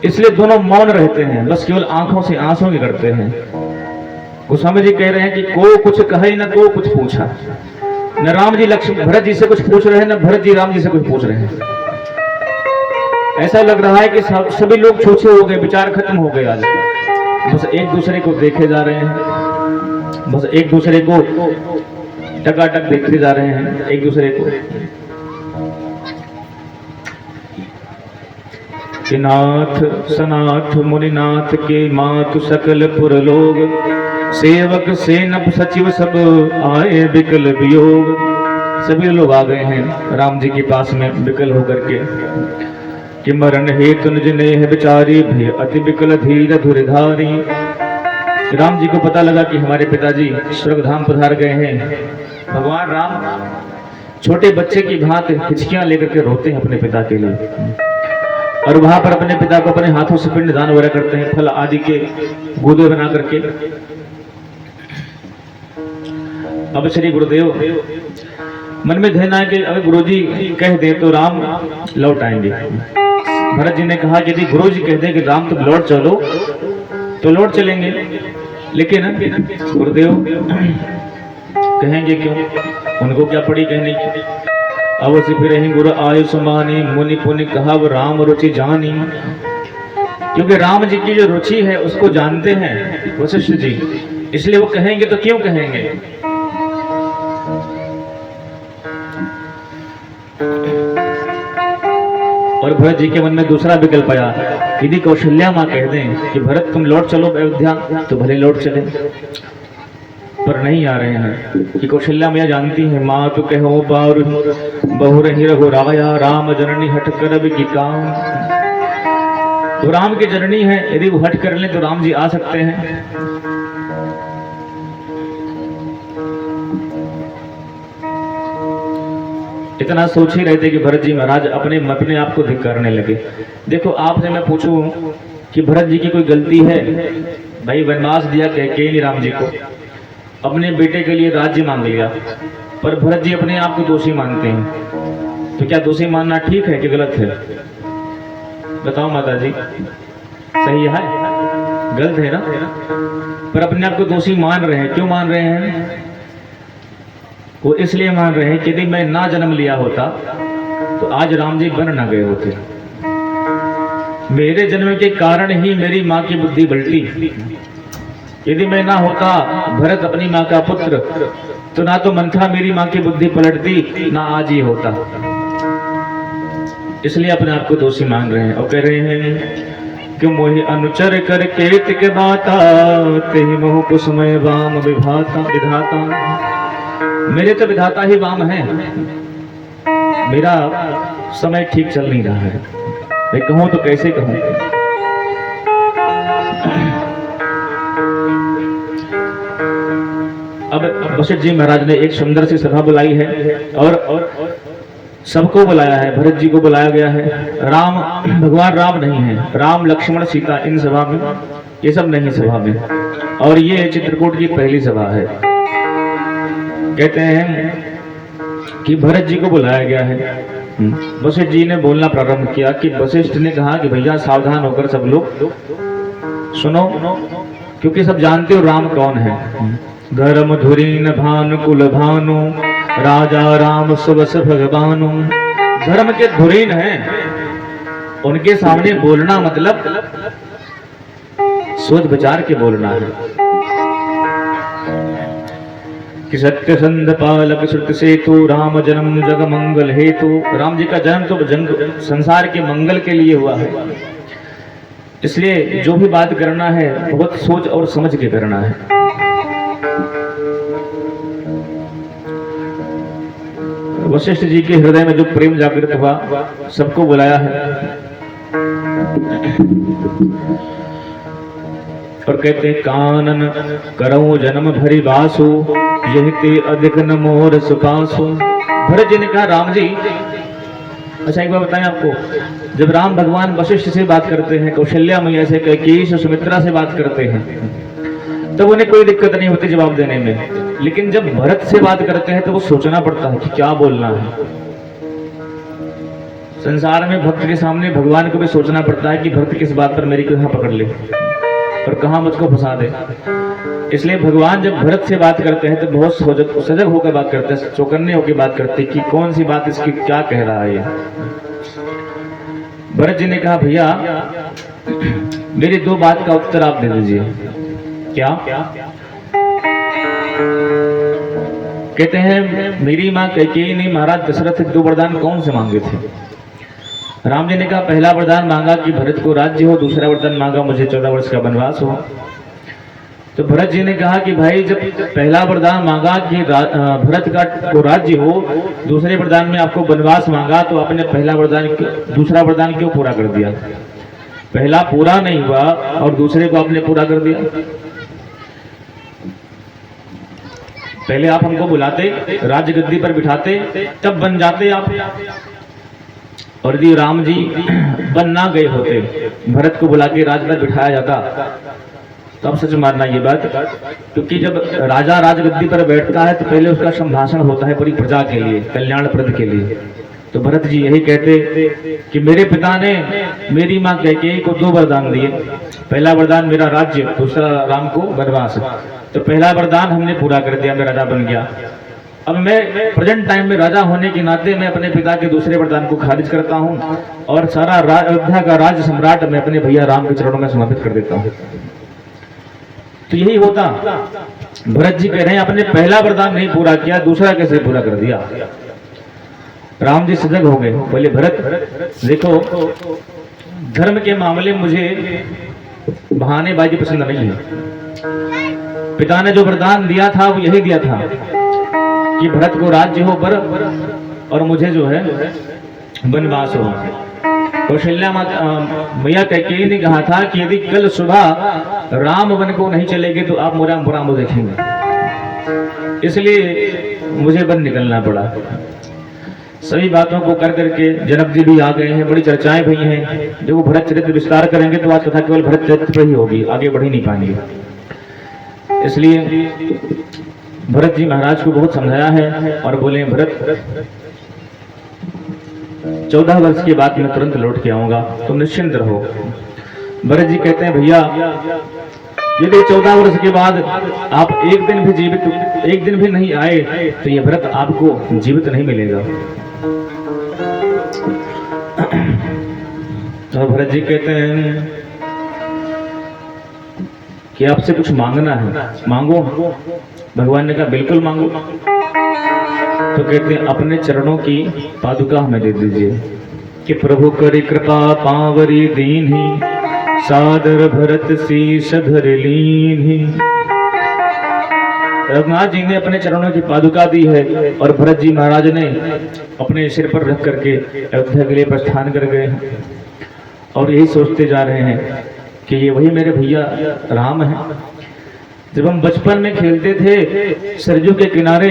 इसलिए दोनों मौन रहते हैं, बस केवल आंखों से आंसू निकलते हैं। गोस्वामी जी कह रहे हैं कि को कुछ कहे न को कुछ पूछा। न राम जी लक्ष्मण भरत जी से कुछ पूछ रहे हैं, न भरत जी राम जी से कुछ पूछ रहे हैं। ऐसा लग रहा है कि सभी लोग छूछे हो गए, विचार खत्म हो गए। आज बस एक दूसरे को देखे जा रहे हैं, बस एक दूसरे को टकाटक देखते जा रहे हैं एक दूसरे को। कि नाथ सनाथ मुनिनाथ के मातु सकल पुर लोग, सेवक सेनप सचिव सब आए विकल वियोग। सभी लोग आ गए हैं राम जी के पास में विकल होकर के। कि मरण हेतु निज नेह बिचारी भी अति विकल धीर धुरधारी। राम जी को पता लगा कि हमारे पिताजी स्वर्ग धाम पधार गए हैं। भगवान राम छोटे बच्चे की भांति हिचकियां लेकर के रोते हैं अपने पिता के लिए, और वहां पर अपने पिता को अपने हाथों से पिंड दान वगैरह करते हैं, फल आदि के गूदे बना करके। अब श्री गुरुदेव मन में ध्यान आया कि अगर गुरुजी कह दे तो राम लौट आएंगे। भरत जी ने कहा कि यदि गुरुजी कह दे कि राम तुम लौट चलो तो लौट चलेंगे, लेकिन गुरुदेव कहेंगे क्यों, उनको क्या पड़ी कहने की। अवश्य फिर ही गुरु आयुष्मानी मुनि पुनि कहा वो राम रुचि जानी। क्योंकि राम जी की जो रुचि है उसको जानते हैं वशिष्ठ जी, इसलिए वो कहेंगे तो क्यों कहेंगे। और भरत जी के मन में दूसरा विकल्प आया, यदि कौशल्या माँ कह दें कि भरत तुम लौट चलो अयोध्या तो भले लौट चले, पर नहीं आ रहे हैं कि कौशल्या मैया जानती है माँ तो कहो बार बहु रही रघुराया राम जननी हट कर की काम। तो राम की जननी है, यदि वो हट कर ले तो राम जी आ सकते हैं। इतना सोच ही रहे थे कि भरत जी महाराज अपने आप को धिक्कारने लगे। देखो आपसे मैं पूछूं कि भरत जी की कोई गलती है? भाई वनवास दिया कैकेयी राम जी को, अपने बेटे के लिए राज्य मांग लिया, पर भरत जी अपने आप को दोषी मानते हैं। तो क्या दोषी मानना ठीक है कि गलत है? बताओ माता जी, सही है? गलत है ना? पर अपने आप को दोषी मान रहे हैं। क्यों मान रहे हैं? वो इसलिए मान रहे हैं कि यदि मैं ना जन्म लिया होता तो आज राम जी बन ना गए होते। मेरे जन्म के कारण ही मेरी माँ की बुद्धि पलटी। यदि मैं ना होता भरत अपनी माँ का पुत्र तो ना तो मंथा मेरी माँ की बुद्धि पलटती, ना आज ही होता। इसलिए अपने आप को दोषी मान रहे हैं और कह रहे हैं कि मोहि अनुचर कर केत के बाता तेहि मोह कुसुमय वाम विधाता। मेरे तो विधाता ही वाम है, मेरा समय ठीक चल नहीं रहा है। मैं कहूं तो कैसे कहूं? अब वशिष्ठ जी महाराज ने एक सुंदर सी सभा बुलाई है और सबको बुलाया है। भरत जी को बुलाया गया है। राम भगवान राम नहीं है, राम लक्ष्मण सीता इन सभा में, ये सब नहीं सभा में। और ये चित्रकूट की पहली सभा है। कहते हैं कि भरत जी को बुलाया गया है। वशिष्ठ जी ने बोलना प्रारंभ किया कि वशिष्ठ ने कहा कि भैया सावधान होकर सब लोग सुनो, क्योंकि सब जानते हो राम कौन है। धर्म धुरीन भानु कुल भानु राजा राम सुबस भगवानु। धर्म के धुरीन हैं, उनके सामने बोलना मतलब सोच विचार के बोलना है। कि सत्य संध पालक श्रुत सेतु राम जन्म जग मंगल हेतु। राम जी का जन्म तो संसार के मंगल के लिए हुआ है, इसलिए जो भी बात करना है बहुत सोच और समझ के करना है। वशिष्ठ जी के हृदय में जो प्रेम जागृत हुआ, सबको बुलाया है और कहते हैं कानन करऊं जन्म भरी बासु यही ते अधिक न मोर सुपासु। भरत जी ने कहा राम जी, अच्छा एक बार बताएं आपको, जब राम भगवान वशिष्ठ से बात करते हैं, कौशल्या मैया से, कैकेयी से, सुमित्रा से बात करते हैं, तब उन्हें कोई दिक्कत नहीं होती जवाब देने में। लेकिन जब भरत से बात करते हैं तो वो सोचना पड़ता है कि क्या बोलना है। संसार में भक्त के सामने भगवान को भी सोचना पड़ता है कि भक्त किस बात पर मेरी कहाँ पकड़ ले और कहाँ मुझको फंसा दे। इसलिए भगवान जब भरत से बात करते हैं तो बहुत सजग होकर बात करते हैं, चौकन्ने होकर बात करते हैं कि कौन सी बात इसकी क्या कह रहा है। भरत जी ने कहा भैया मेरी दो बात का उत्तर आप दे दीजिए। क्या? कहते हैं मेरी माँ कैकेयी ने महाराज दशरथ से दो वरदान कौन से मांगे थे? राम जी ने कहा पहला वरदान मांगा कि भरत को राज्य हो, दूसरा वरदान मांगा मुझे 14 वर्ष का वनवास हो। तो भरत जी ने कहा कि भाई जब पहला वरदान मांगा कि भरत का को राज्य हो, दूसरे वरदान में आपको वनवास मांगा, तो आपने पहला वरदान दूसरा वरदान क्यों पूरा कर दिया? पहला पूरा नहीं हुआ और दूसरे को आपने पूरा कर दिया। पहले आप हमको बुलाते, राज्य गद्दी पर बिठाते, तब बन जाते आप। और यदि राम जी बन ना गए होते, भरत को बुला के राज पर बिठाया जाता, तो अब सच मानना ये बात, क्योंकि जब राजा राजगद्दी पर बैठता है तो पहले उसका संभाषण होता है पूरी प्रजा के लिए, कल्याणप्रद के लिए। तो भरत जी यही कहते कि मेरे पिता ने मेरी माँ कैकेयी को दो वरदान दिए, पहला वरदान मेरा राज्य, दूसरा राम को वनवास। तो पहला वरदान हमने पूरा कर दिया, मैं राजा बन गया। अब मैं प्रेजेंट टाइम में राजा होने के नाते मैं अपने पिता के दूसरे वरदान को खारिज करता हूँ और सारा अयोध्या का राज सम्राट मैं अपने भैया राम के चरणों में समर्पित कर देता हूँ। तो यही होता। भरत जी कह रहे हैं आपने पहला वरदान नहीं पूरा किया, दूसरा कैसे पूरा कर दिया? राम जी सजग हो गए, बोले भरत देखो धर्म के मामले में मुझे बहानेबाजी पसंद नहीं है। पिता ने जो वरदान दिया था वो यही दिया था कि भरत को राज्य हो पर और मुझे जो है वनवास हो। कौशल्या मैया कैकेयी ने कहा था कि यदि कल सुबह राम वन को नहीं चलेंगे तो आप मोरा बुरा मुंह देखेंगे, इसलिए मुझे वन निकलना पड़ा। सभी बातों को कर करके जनक जी भी आ गए हैं, बड़ी चर्चाएं हुई हैं। जब वो भरत चरित्र विस्तार करेंगे तो आज कथा केवल भरत चरित्र पर ही होगी, आगे बढ़ ही नहीं पाएंगे। इसलिए भरत जी महाराज को बहुत समझाया है और बोले भरत 14 वर्ष के बाद मैं तुरंत लौट के आऊंगा, तुम निश्चिंत रहो। भरत जी कहते हैं भैया यदि 14 वर्ष के बाद आप एक दिन भी नहीं आए तो ये भरत आपको जीवित नहीं मिलेगा। तो भरत जी कहते हैं कि आपसे कुछ मांगना है, मांगो। भगवान ने कहा बिल्कुल मांगो। तो कहते हैं अपने चरणों की पादुका हमें दे दीजिए कि प्रभु करी कृपा पावरी दीन्ही, सादर भरत शीश धर लीन्ही। रघुनाथ जी ने अपने चरणों की पादुका दी है और भरत जी महाराज ने अपने सिर पर रख करके अयोध्या के लिए प्रस्थान कर गए हैं और यही सोचते जा रहे हैं कि ये वही मेरे भैया राम हैं। जब हम बचपन में खेलते थे सरजू के किनारे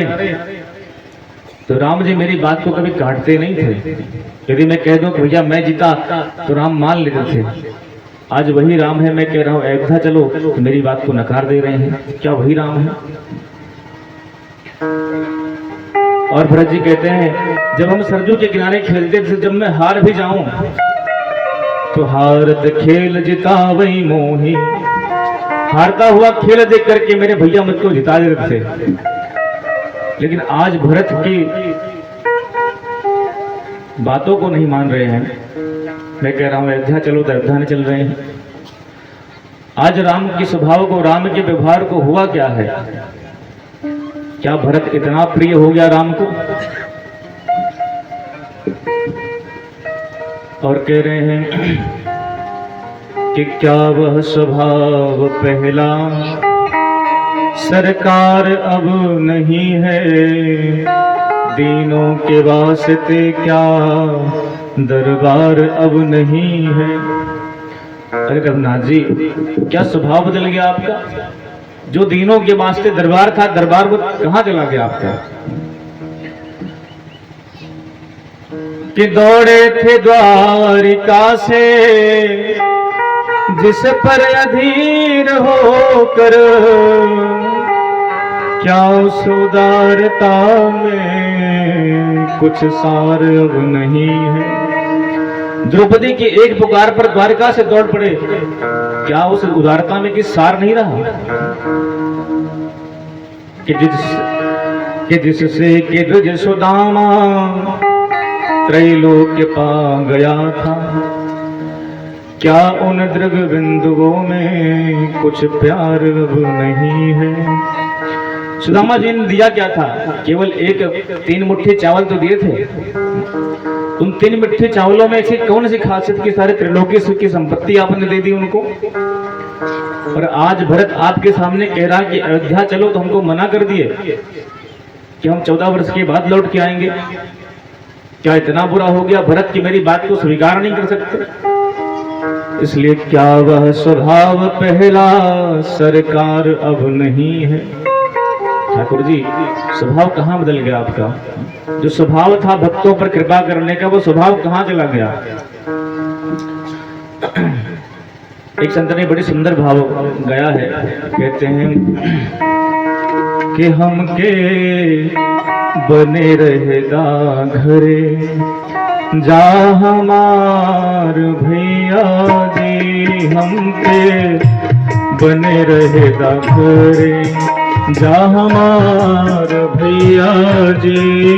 तो राम जी मेरी बात को कभी काटते नहीं थे। यदि मैं कह दूं कि भैया मैं जीता तो राम मान लेते थे। आज वही राम है, मैं कह रहा हूं अयोध्या चलो तो मेरी बात को नकार दे रहे हैं। क्या वही राम है? और भरत जी कहते हैं जब हम सरजू के किनारे खेलते थे, जब मैं हार भी जाऊं तो हारत खेल जिता वही मोही, हारता हुआ खेल देख करके मेरे भैया मुझको जिता देते थे। लेकिन आज भरत की बातों को नहीं मान रहे हैं। मैं कह रहा हूं अयोध्या चलो तो अयोध्या नहीं चल रहे हैं। आज राम के स्वभाव को, राम के व्यवहार को हुआ क्या है? क्या भरत इतना प्रिय हो गया राम को? और कह रहे हैं कि क्या वह स्वभाव पहला सरकार अब नहीं है, दीनों के वास्ते क्या दरबार अब नहीं है। अरे रघुनाथ जी क्या स्वभाव बदल गया आपका? जो दीनों के वास्ते दरबार था, दरबार वो कहां चला गया आपका? कि दौड़े थे द्वारिका से जिस पर अधीर होकर, क्या उस उदारता में कुछ सार अब नहीं है। द्रौपदी की एक पुकार पर द्वारिका से दौड़ पड़े, क्या उस उदारता में किस सार नहीं रहा? कि जिससे कि द्विज सुदामा त्रैलोक्य पा गया था, क्या उन दृग बिंदुओं में कुछ प्यार अब नहीं है। सुदामा जी ने दिया क्या था, केवल एक 3 मुट्ठी चावल तो दिए थे। उन 3 मुट्ठी चावलों में ऐसी कौन सी खासियत की सारे त्रिलोकी सुख की संपत्ति आपने दे दी उनको। और आज भरत आपके सामने कह रहा कि अयोध्या चलो, तो हमको मना कर दिए कि हम 14 वर्ष के बाद लौट के आएंगे। क्या इतना बुरा हो गया भरत की मेरी बात को स्वीकार नहीं कर सकते। इसलिए क्या वह स्वभाव पहला सरकार अब नहीं है। ठाकुर जी, स्वभाव कहाँ बदल गया आपका। जो स्वभाव था भक्तों पर कृपा करने का, वो स्वभाव कहाँ चला गया। एक संत ने बड़ी सुंदर भाव गाया है, कहते हैं कि हमके बने रहेगा घरे जा हमार भैया जी, हमके बने रहेगा घरे जा हमार भैया जी।